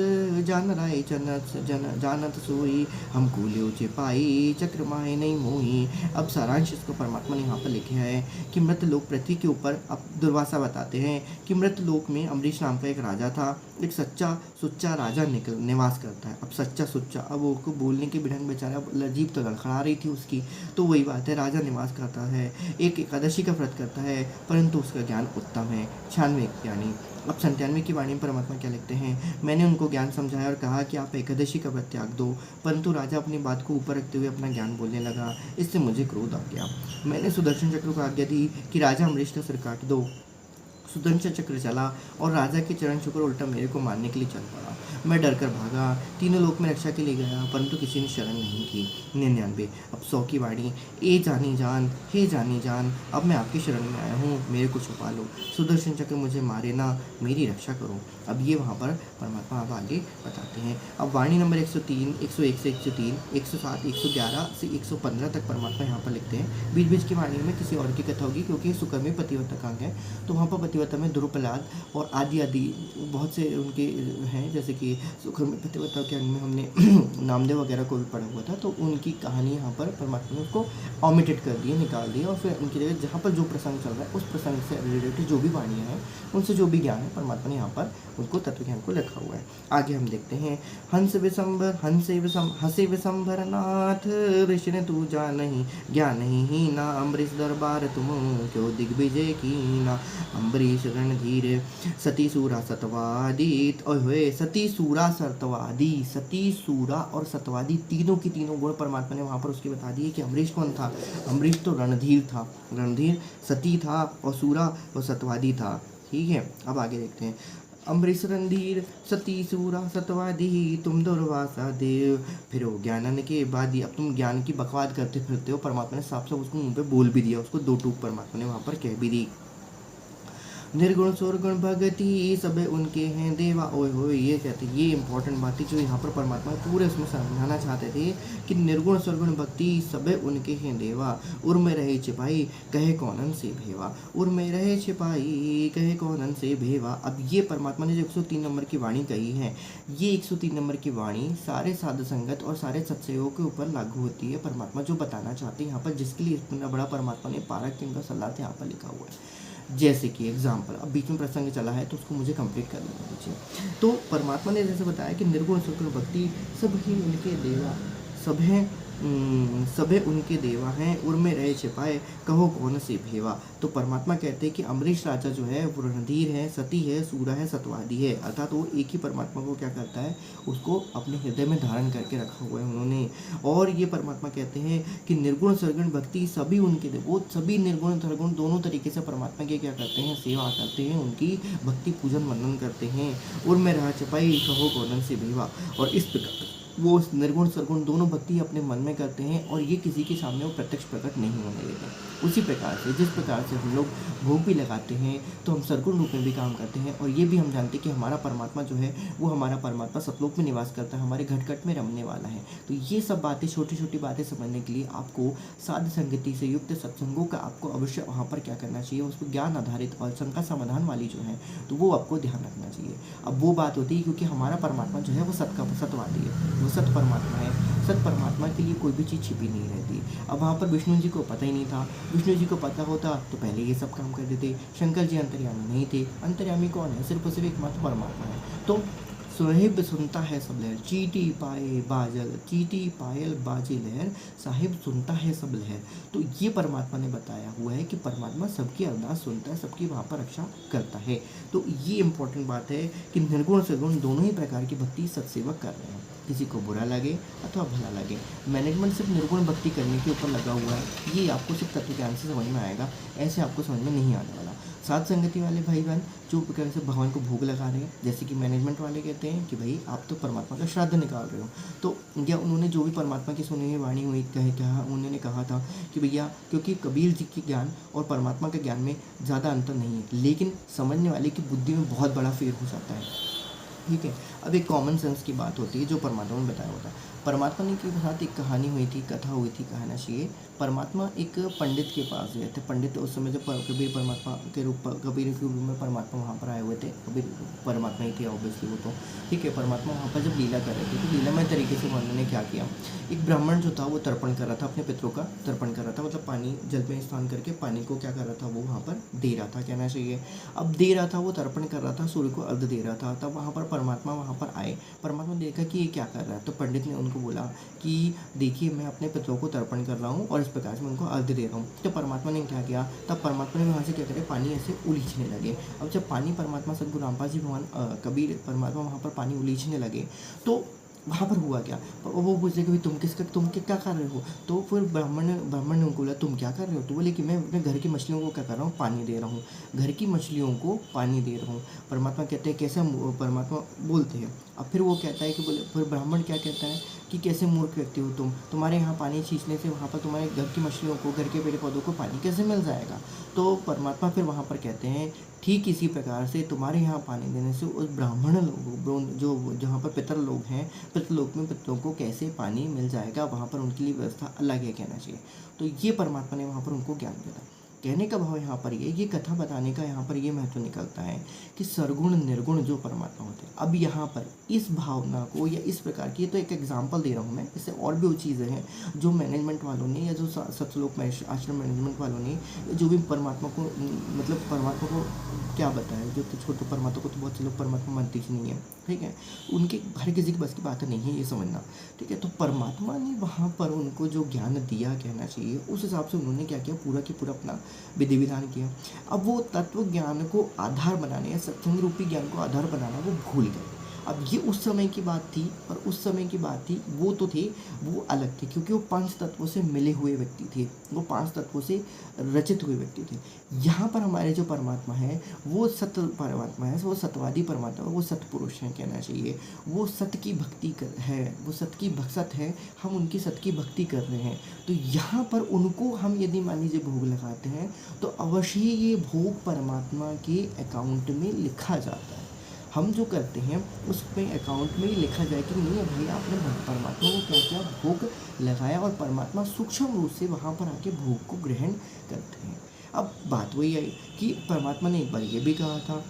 [SPEAKER 1] जान राय जानत सोई, हम कूल्यो छिपाई, चक्र माए नहीं मोही। अब सारांश इसको परमात्मा ने यहाँ पर लिखा है कि मृत लोक पृथ्वी के ऊपर, अब दुर्वासा बताते हैं कि मृत लोक में अम्बरीश नाम का एक राजा था, एक सच्चा सुच्चा राजा निवास करता है। अब सच्चा सुच्चा, अब वो बोलने की भिड़ंग बेचारा लजीब तो लड़खड़ा रही थी उसकी, तो वही बात है, राजा निवास करता है, एक एकादशी का व्रत करता है, परंतु उसका ज्ञान उत्तम है। 96 यानी अब 97 की वाणी में परमात्मा क्या लिखते हैं। मैंने उनको ज्ञान समझाया और कहा कि आप एकादशी का व्रत त्याग दो, परंतु राजा अपनी बात को ऊपर रखते हुए अपना ज्ञान बोलने लगा, इससे मुझे क्रोध आ गया। मैंने सुदर्शन चक्र को आज्ञा दी कि राजा अम्बरीश का सिर काट दो। सुदर्शन चक्र चला और राजा के चरण छूकर उल्टा मेरे को मारने के लिए चल पड़ा। मैं डर कर भागा, तीनों लोक में रक्षा के लिए गया, परंतु किसी ने शरण नहीं की। 99। अब 100 की वाणी। ए जानी जान, हे जानी जान, अब मैं आपकी शरण में आया हूँ, मेरे को छुपा लो। सुदर्शन चक्र मुझे मारे ना, मेरी रक्षा करो। अब ये वहाँ पर परमात्मा अब आगे बताते हैं। अब वाणी नंबर 103, 101 से 103, 107, 111 से 115 तक परमात्मा यहाँ पर लिखते हैं। बीच बीच की वाणी में किसी और की कथा होगी, क्योंकि सुकर्मी पतिव्रता का अंग है, तो वहाँ पर पतिव्रता में द्रुपद और आदि आदि बहुत से उनके हैं, जैसे कि सुकर्मी पतिव्रता के अंग में हमने नामदेव वगैरह को भी पढ़ा हुआ था, तो उनकी कहानी यहाँ पर परमात्मा ने उसको ऑमिटेड कर दिया, निकाल दिया, और फिर उनकी जगह जहाँ पर जो प्रसंग चल रहा है उस प्रसंग से रिलेटेड जो भी वाणियाँ हैं, उनसे जो भी ज्ञान है, परमात्मा ने यहाँ पर उनको तत्व ज्ञान को लिखा हुआ है। आगे हम देखते हैं। हंसे विशंभर नाथ, ऋषि तू जा नहीं ज्ञान ही ना, अम्बरीश दरबार तुम क्यों दिग्विजय की ना। अम्बरीश रणधीर सती सूरा सतवादी, ओए सती सूरा सतवादी, सती सूरा और सतवादी तीनों की तीनों गुण परमात्मा ने वहाँ पर उसके बता दिए कि अम्बरीश कौन था। अम्बरीश तो रणधीर था, रणधीर सती था और सूरा और सतवादी था। ठीक है, अब आगे देखते हैं। अम्बरीश रणधीर सती सूरा सतवादी, तुम दुर्वासा देव फिरो ज्ञानन के बादी। अब तुम ज्ञान की बकवाद करते फिरते हो, परमात्मा ने साफ साफ उसको मुंह पे बोल भी दिया, उसको दो टूक परमात्मा ने वहाँ पर कह भी दी। निर्गुण सुरगुण भगति सब उनके हैं देवा। ओए होए, ये कहते, ये इंपॉर्टेंट बात थी जो यहाँ पर परमात्मा पूरे उसमें समझाना चाहते थे कि निर्गुण सुरगुण भक्ति सब उनके हैं देवा। उर में रहे छिपाई कहे कौनन से भेवा, उर में रहे छिपाई कहे कौनन से भेवा। अब ये परमात्मा ने जो 103 नंबर की वाणी कही है, ये 103 नंबर की वाणी सारे साध संगत और सारे सत्संगों के ऊपर लागू होती है। परमात्मा जो बताना चाहते हैं यहाँ पर, जिसके लिए इतना बड़ा परमात्मा ने पारक किंग का सलाह यहाँ पर लिखा हुआ है। जैसे कि एग्जाम्पल, अब बीच में प्रसंग चला है तो उसको मुझे कंप्लीट कर लेना दीजिए। तो परमात्मा ने जैसे बताया कि निर्गुण सुरगुण भक्ति सब ही उनके देवा, सब हैं सभे उनके देवा हैं, उर में रहे छिपाए कहो कौन से भेवा। तो परमात्मा कहते हैं कि अम्बरीश राजा जो है वो रणधीर है, सती है, सूरा है, सतवादी है, अर्थात वो एक ही परमात्मा को क्या करता है, उसको अपने हृदय में धारण करके रखा हुआ है उन्होंने। और ये परमात्मा कहते हैं कि निर्गुण सरगुण भक्ति सभी उनके, वो सभी निर्गुण सरगुण दोनों तरीके से परमात्मा के क्या करते हैं, सेवा करते हैं, उनकी भक्ति पूजन वंदन करते हैं। उर में रहा छिपाई कहो कौन से भेवा। और इस प्रकार वो निर्गुण सरगुण दोनों भक्ति अपने मन में करते हैं और ये किसी के सामने वो प्रत्यक्ष प्रकट नहीं होने देते। उसी प्रकार से जिस प्रकार से हम लोग भोग भी लगाते हैं तो हम सरगुण रूप में भी काम करते हैं, और ये भी हम जानते हैं कि हमारा परमात्मा जो है वो हमारा परमात्मा सतलोक में निवास करता है, हमारे घट घट में रमने वाला है। तो ये सब बातें, छोटी छोटी बातें समझने के लिए आपको साध संगति से युक्त सत्संगों का आपको अवश्य वहाँ पर क्या करना चाहिए, उसको ज्ञान आधारित और शंका समाधान वाली जो है तो वो आपको ध्यान रखना चाहिए। अब वो बात होती है क्योंकि हमारा परमात्मा जो है वो सतवादी है, वो सत परमात्मा है। सत परमात्मा के लिए कोई भी चीज़ छिपी नहीं रहती। अब वहाँ पर विष्णु जी को पता ही नहीं था, विष्णु जी को पता होता तो पहले ये सब काम कर देते। शंकर जी अंतर्यामी नहीं थे, अंतर्यामी कौन है, सिर्फ और सिर्फ एकमात्र परमात्मा है। तो साहिब सुनता है सब लहर, चीटी पाए बाजल, चीटी पायल बाजे लहर, साहिब सुनता है सब लहर। तो ये परमात्मा ने बताया हुआ है कि परमात्मा सबकी अरदास सुनता है, सबकी वहाँ पर रक्षा करता है। तो ये इंपॉर्टेंट बात है कि निर्गुण सगुण दोनों ही प्रकार की भक्ति सत्सेवक कर रहे हैं, किसी को बुरा लगे अथवा भला लगे। मैनेजमेंट सिर्फ निर्गुण भक्ति करने के ऊपर लगा हुआ है, ये आपको सिर्फ तत्व ज्ञान से समझ में आएगा, ऐसे आपको समझ में नहीं आने वाला। साथ संगति वाले भाई बहन जो प्रकार से भगवान को भोग लगा रहे हैं, जैसे कि मैनेजमेंट वाले कहते हैं कि भाई आप तो परमात्मा का श्राद्ध निकाल रहे हो, तो या उन्होंने जो भी परमात्मा की सुनी हुई वाणी हुई उन्होंने कहा था कि भैया क्योंकि कबीर जी के ज्ञान और परमात्मा के ज्ञान में ज़्यादा अंतर नहीं है, लेकिन समझने वाले की बुद्धि में बहुत बड़ा फेर हो जाता है। ठीक है, अब एक कॉमन सेंस की बात होती है जो परमात्मा ने बताया होता है। परमात्मा ने के साथ एक कहानी हुई थी, कथा हुई थी, कहना चाहिए। परमात्मा एक पंडित के पास गए थे। पंडित उस समय जब कबीर परमात्मा के रूप में परमात्मा वहाँ पर आए हुए थे, कबीर परमात्मा ही थे ऑब्वियसली वो तो। ठीक है, परमात्मा वहाँ पर जब लीला कर रहे थे तो लीलामय तरीके से उन्होंने क्या किया, एक ब्राह्मण जो था वो तर्पण कर रहा था, अपने पितरों का तर्पण कर रहा था, मतलब पानी जल में स्नान करके पानी को क्या कर रहा था, वो वहाँ पर दे रहा था, कहना चाहिए। अब दे रहा था, वो तर्पण कर रहा था, सूर्य को अर्घ दे रहा था। तब वहाँ पर परमात्मा वहाँ पर आए। परमात्मा ने देखा कि ये क्या कर रहा है, तो पंडित ने उनको बोला कि देखिए मैं अपने पितरों को तर्पण कर रहा हूँ और इस प्रकार से मैं उनको अर्घ दे रहा हूँ। तो परमात्मा ने क्या किया, तब परमात्मा ने वहाँ से क्या करे, पानी ऐसे उलीझने लगे। अब जब पानी परमात्मा सदगुरु रामपाल जी भगवान कबीर परमात्मा वहाँ पर पानी उलीझने लगे तो वहाँ पर हुआ क्या? वो पूछते कि भाई तुम क्या कर रहे हो? तो फिर ब्राह्मण ने उनको बोला तुम क्या कर रहे हो? तो बोले कि मैं अपने घर की मछलियों को क्या कर रहा हूँ, पानी दे रहा हूँ, घर की मछलियों को पानी दे रहा हूँ। परमात्मा कहते हैं कैसे परमात्मा बोलते हैं। अब फिर वो कहता है कि बोले, फिर ब्राह्मण क्या कहता है कि कैसे मूर्ख व्यक्ति हो तुम, तुम्हारे यहाँ पानी छींचने से वहाँ पर तुम्हारे घर की मछलियों को, घर के पेड़ पौधों को पानी कैसे मिल जाएगा? तो परमात्मा फिर वहाँ पर कहते हैं ठीक इसी प्रकार से तुम्हारे यहाँ पानी देने से उस ब्राह्मण लोगों जो जहाँ पर पितर लोग हैं, पितृलोक में पितरों को कैसे पानी मिल जाएगा, वहाँ पर उनके लिए व्यवस्था अलग है कहना चाहिए। तो ये परमात्मा ने वहाँ पर उनको ज्ञान दिया था। कहने का भाव यहाँ पर ये कथा बताने का यहाँ पर ये महत्व निकलता है कि सरगुण निर्गुण जो परमात्मा होते हैं। अब यहाँ पर इस भावना को या इस प्रकार की, तो एक एग्जाम्पल दे रहा हूँ मैं, इससे और भी वो चीज़ें हैं जो मैनेजमेंट वालों ने या जो सतलोक आश्रम मैनेजमेंट वालों ने जो भी परमात्मा को मतलब परमात्मा को क्या बताया, जो तो छोटे परमात्मा को तो बहुत से लोग परमात्मा मानते ही नहीं है, ठीक है, उनके हर किसी की बस की बात नहीं है ये समझना, ठीक है। तो परमात्मा ने वहाँ पर उनको जो ज्ञान दिया कहना चाहिए, उस हिसाब से उन्होंने क्या किया, पूरा के पूरा अपना विधि विधान किया। अब वो तत्व ज्ञान को आधार बनाने या सत्संग रूपी ज्ञान को आधार बनाना वो भूल गए। अब ये उस समय की बात थी, और उस समय की बात थी, वो तो थे, वो अलग थे, क्योंकि वो 5 तत्वों से मिले हुए व्यक्ति थे, वो 5 तत्वों से रचित हुए व्यक्ति थे। यहाँ पर हमारे जो परमात्मा है वो सत्य परमात्मा है, वो सत्यवादी परमात्मा, वो सतपुरुष हैं कहना चाहिए, वो सत्य की भक्ति है, वो सत्य की भक्त है, हम उनकी सत्य की भक्ति कर रहे हैं। तो यहाँ पर उनको हम यदि मान लीजिए भोग लगाते हैं तो अवश्य ही ये भोग परमात्मा के अकाउंट में लिखा जाता है। हम जो करते हैं उसमें अकाउंट में ही लिखा जाए कि नहीं भाई आपने परमात्मा को क्या क्या भोग लगाया, और परमात्मा सूक्ष्म रूप से वहाँ पर आके भोग को ग्रहण करते हैं। अब बात वही आई कि परमात्मा ने एक बार ये भी कहा था,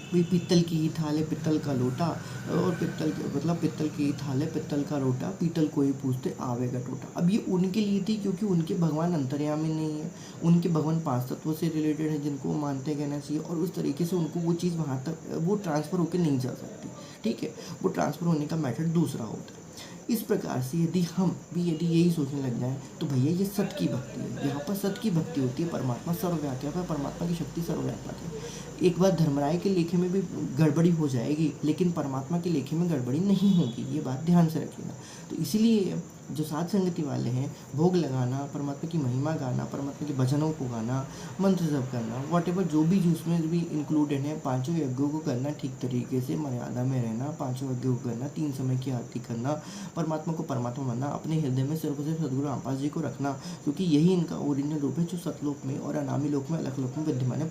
[SPEAKER 1] भाई पित्तल की ही थाल है पित्तल का लोटा, और पित्तल की ही थाल है पित्तल का लोटा, पीतल को ही पूछते आवेगा टोटा। अब ये उनके लिए थी क्योंकि उनके भगवान अंतर्यामी नहीं है, उनके भगवान 5 तत्वों से रिलेटेड है जिनको वो मानते कहना चाहिए, और उस तरीके से उनको वो चीज़ वहाँ तक वो ट्रांसफ़र होकर नहीं जा सकती, ठीक है, वो ट्रांसफ़र होने का मेथड दूसरा होता है। इस प्रकार से यदि हम भी यदि यही सोचने लग जाएं तो भैया ये सत्य की भक्ति है, यहाँ पर सत्य की भक्ति होती है, परमात्मा सर्वव्यापक है, परमात्मा की शक्ति सर्वव्यापक है। एक बार धर्मराय के लेखे में भी गड़बड़ी हो जाएगी, लेकिन परमात्मा के लेखे में गड़बड़ी नहीं होगी, ये बात ध्यान से रखिएगा। तो इसलिए जो साध संगति वाले हैं, भोग लगाना, परमात्मा की महिमा गाना, परमात्मा के भजनों को गाना, मंत्र जप करना, वॉटेवर जो भी उसमें भी इंक्लूडेड है, 5 यज्ञों को करना ठीक तरीके से, मर्यादा में रहना, 5 यज्ञों को करना, 3 समय की आरती करना, परमात्मा को परमात्मा मानना, अपने हृदय में सिर्फ सिर्फ सदगुरु रामपाल जी को रखना, क्योंकि यही इनका ओरिजिनल रूप है जो सतलोक में और अनामी लोक में, अलग लोक में विद्यमान है।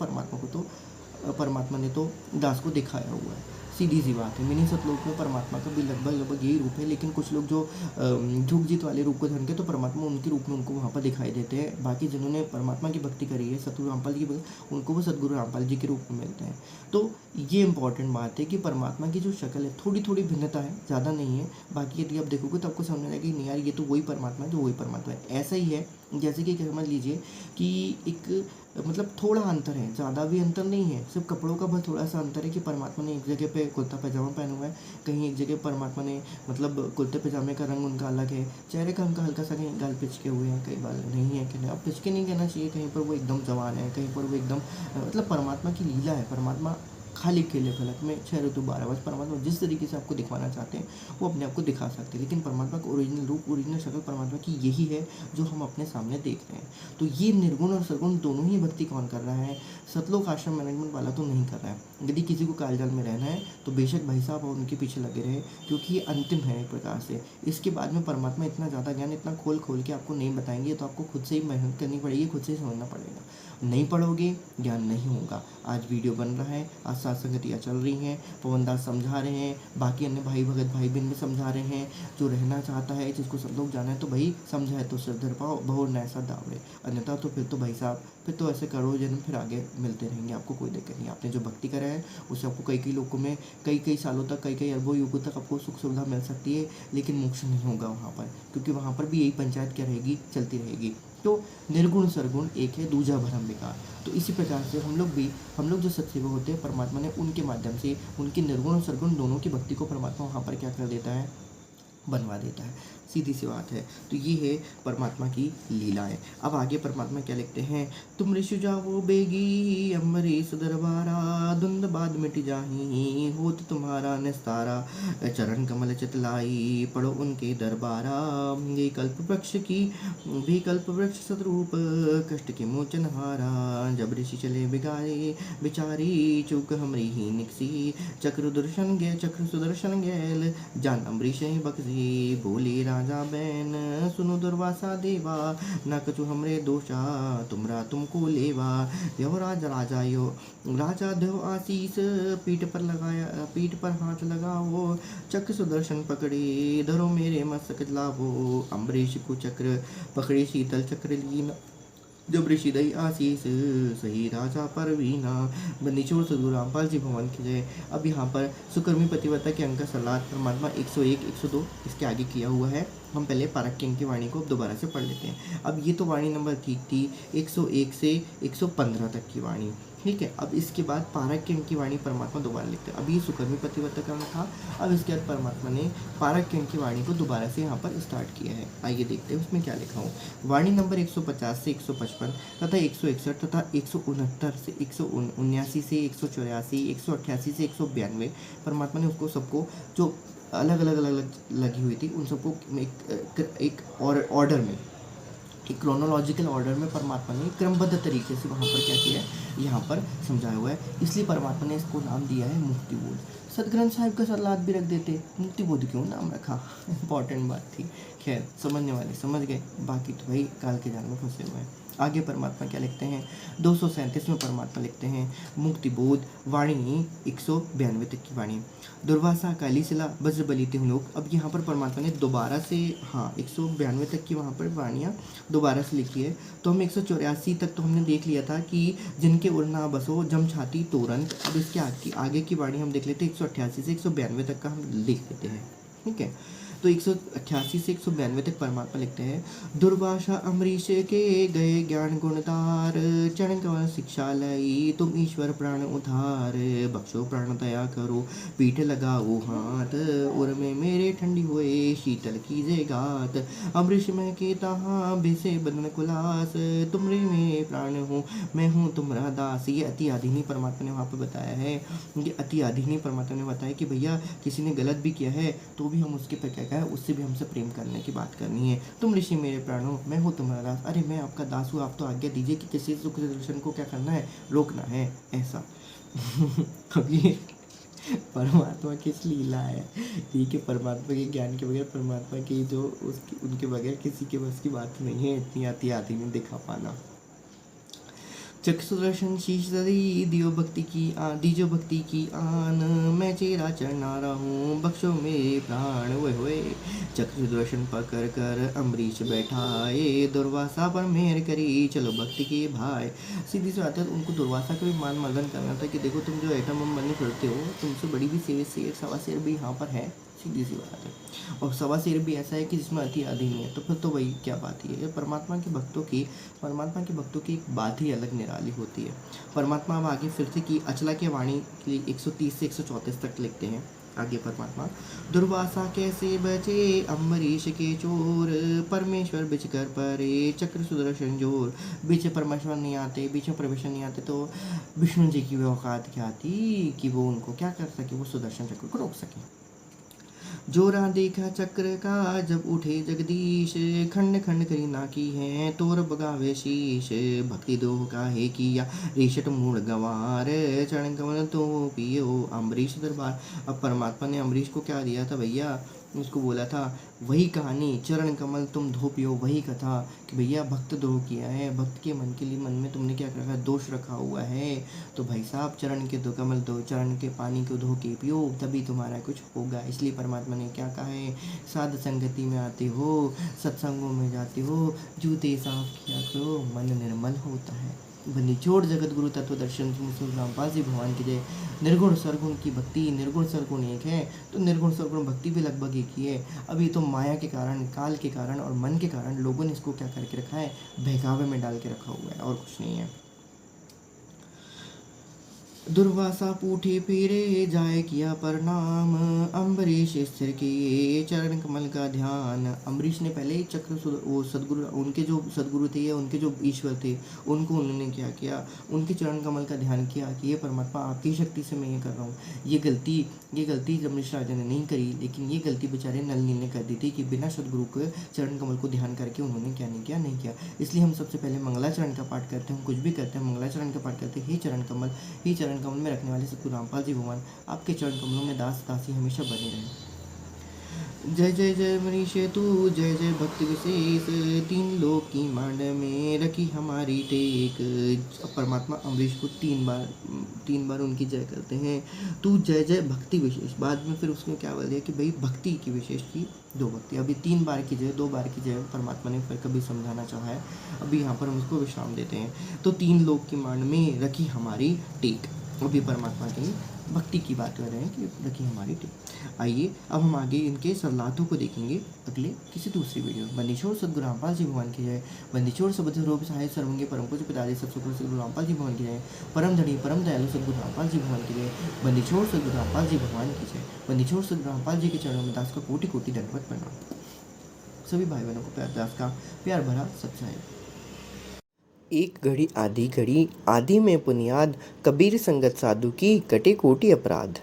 [SPEAKER 1] परमात्मा ने तो दास को दिखाया हुआ है, सीधी सी बात है। मिनी सतलोक में परमात्मा का भी लगभग यही रूप है, लेकिन कुछ लोग जो झुक जीत वाले रूप को धन के, तो परमात्मा उनके रूप में उनको वहाँ पर दिखाई देते हैं। बाकी जिन्होंने परमात्मा की भक्ति करी है, सतगुरु रामपाल जी की, उनको वो सतगुरु रामपाल जी के रूप में मिलते हैं। तो ये इंपॉर्टेंट बात है कि परमात्मा की जो शक्ल है थोड़ी थोड़ी भिन्नता है, ज़्यादा नहीं है। बाकी यदि आप देखोगे तो आपको समझ आएगा कि नहीं यार ये तो वही परमात्मा है, तो वही परमात्मा है। ऐसा ही है जैसे कि समझ लीजिए कि एक थोड़ा अंतर है, ज़्यादा भी अंतर नहीं है, सिर्फ कपड़ों का बस थोड़ा सा अंतर है कि परमात्मा ने एक जगह पे कुर्ता पैजामा पहना हुआ है, कहीं एक जगह परमात्मा ने कुर्ते पैजामे का रंग उनका अलग है, चेहरे का उनका हल्का सा कहीं गाल पिचके हुए हैं, कई बाल नहीं है कि नहीं, अब पिचके नहीं कहना चाहिए, कहीं पर वो एकदम जवान है, कहीं पर वो एकदम परमात्मा की लीला है। परमात्मा खाली खेले फलक में 6 ऋतु 12 वर्ष, परमात्मा जिस तरीके से आपको दिखवाना चाहते हैं वो अपने आप को दिखा सकते हैं, लेकिन परमात्मा का ओरिजिनल रूप, ओरिजिनल शक्ल परमात्मा की यही है जो हम अपने सामने देख रहे हैं। तो ये निर्गुण और सरगुण दोनों ही भक्ति कौन कर रहा है? सतलोक आश्रम मैनेजमेंट वाला तो नहीं कर रहा है। यदि किसी को कालजाल में रहना है तो बेशक भाई साहब उनके पीछे लगे रहे, क्योंकि ये अंतिम है एक प्रकार से। इसके बाद में परमात्मा इतना ज़्यादा ज्ञान इतना खोल के आपको नहीं बताएंगे, तो आपको खुद से ही मेहनत करनी पड़ेगी, खुद से ही समझना पड़ेगा। नहीं पढ़ोगे ज्ञान नहीं होगा। आज वीडियो बन रहा है, आज साथ संगतियाँ चल रही हैं, पवन दास समझा रहे हैं, बाकी अन्य भाई भगत भाई बहन भी समझा रहे हैं। जो रहना चाहता है, जिसको सब लोग जाना है, तो भाई समझा है तो सिर धर पाओ, बहु नैसा दावड़े, अन्यथा तो फिर तो भाई साहब फिर तो ऐसे करोड़ों जन्म फिर आगे मिलते रहेंगे, आपको कोई दिक्कत नहीं। आपने जो भक्ति करा है उससे आपको कई लोगों में कई सालों तक, कई अरबों युगों तक आपको सुख सुविधा मिल सकती है, लेकिन मोक्ष नहीं होगा वहाँ पर, क्योंकि वहाँ पर भी यही पंचायत क्या रहेगी, चलती रहेगी। तो निर्गुण सरगुण एक है, दूजा भरम विकार। तो इसी प्रकार से हम लोग जो सत्सेवक होते हैं, परमात्मा ने उनके माध्यम से उनके निर्गुण और सरगुण दोनों की भक्ति को परमात्मा वहाँ पर क्या कर देता है, बनवा देता है, सीधी सी बात है। तो ये है परमात्मा की लीलाएं। अब आगे परमात्मा क्या लिखते हैं, तुम ऋषि जाओ बेगी अम्बरीश दरबारा, धुंध बाद मिट जाही होत तुम्हारा निस्तारा, चरण कमल चितलाई पढ़ो उनके दरबारा, ये कल्प वृक्ष की भी कल्प वृक्ष सतरूप, कष्ट के मोचन हारा, जब ऋषि चले बिगारे बिचारी, चूक हमरी ही निकसी, चक्र सुदर्शन गैल जान अम्बरीश बक्सी, बोले राजा बैन सुनो दुर्वासा देवा, न कछु हमरे दोषा तुमरा तुमको लेवा, यो राजा देव आशीष, पीठ पर हाथ लगाओ, चक्र सुदर्शन पकड़े धरो मेरे मस्तक लावो, अम्बरीश को चक्र पकड़े शीतल चक्र लीन, जब ऋषि दई आशीष सही राजा पर वीना, बंदीछोड़ सदगुरु रामपाल जी भगवान की जय। अब यहाँ पर सुकर्मी पतिव्रता के अंक का सलाद परमात्मा 101 102 इसके आगे किया हुआ है। हम पहले पारक के अंक की वाणी को दोबारा से पढ़ लेते हैं। अब ये तो वाणी नंबर ठीक थी 101 से 115 तक की वाणी, ठीक है। अब इसके बाद पारक के अंक की वाणी परमात्मा दोबारा लिखते हैं। अब ये सुकर्मी पतिव्रता का अंक था। अब इसके बाद परमात्मा ने पारक के अंक की वाणी को दोबारा से यहाँ पर स्टार्ट किया है। आइए देखते हैं उसमें क्या लिखा हूँ। वाणी नंबर 150 से 155 तथा 161 तथा 169 से 179 से 184 188 से 192 परमात्मा ने उसको सबको जो अलग अलग लगी हुई थी उन सबको एक ऑर्डर में, एक क्रोनोलॉजिकल ऑर्डर में परमात्मा ने क्रमबद्ध तरीके से वहाँ पर क्या किया है, यहाँ पर समझाया हुआ है। इसलिए परमात्मा ने इसको नाम दिया है मुक्ति बोध। सदग्रंथ साहिब का सलाद भी रख देते, मुक्ति बोध क्यों नाम रखा, इंपॉर्टेंट बात थी। खैर समझने वाले समझ गए, बाकी तो भाई काल के जाल में फंसे हुए हैं। आगे परमात्मा क्या लिखते हैं, 237 में परमात्मा लिखते हैं मुक्ति बोध वाणी 192 तक की वाणी। दुर्वासा कालीशिला वज्रबली लोग। अब यहाँ पर परमात्मा ने दोबारा से 192 तक की वहाँ पर वाणियाँ दोबारा से लिखी है। तो हम 184 तक तो हमने देख लिया था कि जिनके उड़ना बसो जम छाती तुरंत। अब इसके आगे की वाणी हम देख लेते हैं 188 से 192 तक का हम लिख लेते हैं, ठीक है। तो 188 से 192 तक परमात्मा लिखते हैं, दुर्वासा अम्बरीश के गए ज्ञान गुणतार, चरण कमल शिक्षा लाई तुम ईश्वर प्राण उधार, बख्शो प्राण दया करो पीठ लगाओ हाथ, उर में मेरे ठंडी हुए शीतल कीजे गात, अम्बरीश में के तहाँ बेसे बदन कुलास, तुमरे में प्राण हूँ मैं हूँ तुम्हारा दास। ये अति आधीनी परमात्मा ने वहाँ पर बताया है। ये अति आधीनी परमात्मा ने बताया कि भैया किसी ने गलत भी किया है तो भी हम उसके पर क्या है, उससे भी हमसे प्रेम करने की बात करनी है। तुम ऋषि मेरे प्राण हो मैं हूँ तुम्हारा दास, अरे मैं आपका दास हूँ, आप तो आज्ञा दीजिए कि किसी सुख दर्शन को क्या करना है, रोकना है, ऐसा। अब ये परमात्मा की लीला है, ठीक है। परमात्मा के ज्ञान के बगैर, परमात्मा की जो उसकी उनके बगैर किसी के बस की बात नहीं है इतनी आती आती नहीं दिखा पाना। चक्र सुदर्शन शीश दियो भक्ति की दीजो भक्ति की आन, मैं चेरा चढ़ना रहूं बख्शो मेरे प्राण। हुए चक्र सुदर्शन पकड़ कर अम्बरीश बैठाए, दुर्वासा पर मेहर करी चलो भक्ति के भाई। सीधी सी बात है, उनको दुर्वासा का भी मान मर्दन करना था कि देखो तुम जो एटम बम बनने फिरते हो, तुमसे बड़ी भी शेर सवा शेर भी यहाँ पर है, सीधी सी बात है। और सवा शेर भी ऐसा है कि जिसमें अति आदि नहीं है, तो फिर तो वही क्या बात ही है। परमात्मा के भक्तों की एक बात ही अलग निराली होती है। परमात्मा अब आगे फिर से की अचला के वाणी के लिए 130 से 134 तक लिखते हैं। आगे परमात्मा, दुर्वासा कैसे बचे अम्बरीश के चोर, परमेश्वर बिच कर परे चक्र सुदर्शन जोर। बीच परमेश्वर नहीं आते, बीच में परमेश्वर नहीं आते तो विष्णु जी की औकात क्या थी कि वो उनको क्या कर सके, वो सुदर्शन चक्र को रोक सके। जोरा देखा चक्र का जब उठे जगदीश, खंड खंड करी ना की है तोर बगावे शीश, भक्ति दो काहे किया रेशट मूड गंवार, चरण कमल तो पियो अम्बरीश दरबार। अब परमात्मा ने अम्बरीश को क्या दिया था भैया, उसको बोला था वही कहानी, चरण कमल तुम धो पियो, वही कथा कि भैया भक्त द्रोह किया है, भक्त के मन के लिए मन में तुमने क्या रखा, दोष रखा हुआ है, तो भाई साहब चरण के दो कमल दो, चरण के पानी को धो के पियो, तभी तुम्हारा कुछ होगा। इसलिए परमात्मा ने क्या कहा है, साध संगति में आते हो, सत्संगों में जाते हो, जूते साफ किया करो, मन निर्मल होता है। बंदीछोड़ जगत गुरु तत्व दर्शन रामपाल जी भगवान की जय। निर्गुण सरगुण की भक्ति, निर्गुण सरगुण एक है तो निर्गुण सरगुण भक्ति भी लगभग एक ही है। अभी तो माया के कारण, काल के कारण और मन के कारण लोगों ने इसको क्या करके रखा है, बहकावे में डाल के रखा हुआ है और कुछ नहीं है। दुर्वासा पूठे फेरे जाए किया प्रणाम, अम्बरीश स्थिर किए चरण कमल का ध्यान। अम्बरीश ने पहले ही वो सदगुरु, उनके जो सदगुरु थे या उनके जो ईश्वर थे, उनको उन्होंने क्या किया, उनके चरण कमल का ध्यान किया कि ये परमात्मा आपकी शक्ति से मैं ये कर रहा हूँ। ये गलती अम्बरीश राजा ने नहीं करी, लेकिन ये गलती बेचारे नल नील ने कर दी थी कि बिना सदगुरु के चरण कमल को ध्यान करके उन्होंने क्या नहीं किया। इसलिए हम सबसे पहले मंगलाचरण का पाठ करते हैं, कुछ भी करते हैं मंगलाचरण का पाठ करते हैं। ही चरण कमल में रखने वाले सतगुरु रामपाल जी भगवान आपके चरण कमलों में दास दासी हमेशा बने रहे। जय जय जय मनीषे तू, जय जय भक्ति विशेष, तीन लोक की मांड में रखी हमारी टेक। परमात्मा अम्बरीश को तीन बार उनकी जय करते हैं। तू जय जय भक्ति विशेष, बाद में फिर उसने क्या बोल दिया कि भाई भक्ति की विशेष की दो भक्ति, अभी 3 बार की जय, 2 बार की जय परमात्मा ने फिर कभी समझाना चाहा है, अभी यहाँ पर हम उसको विश्राम देते हैं। तो तीन लोक की मांड में रखी हमारी टेक, अभी परमात्मा की भक्ति की बात कर रहे हैं कि रखी हमारी टेक। आइए अब हम आगे इनके सरलाथों को देखेंगे अगले किसी दूसरी वीडियो में। बंदीछोड़ सदगुरु रामपाल जी भगवान की जय। बंदीछोड़ सबद रूप सहाय सर्वंगे परम पूज्य पिताजी सब सुखो सदगुरु रामपाल जी भगवान की जय। परम धनी परम दयालु सदगुरु रामपाल जी भगवान की जय। बंदीछोड़ सदगुरु रामपाल जी भगवान की जय। बंदीछोड़ सदगुरु रामपाल जी के चरणों में दास का कोटि कोटि दंडवत प्रणाम। सभी भाई बहनों को प्यार दास का प्यार भरा सत्साहिब।
[SPEAKER 2] एक घड़ी आधी घड़ी, आदि में पुनियाद, कबीर संगत साधु की कटे कोटि अपराध।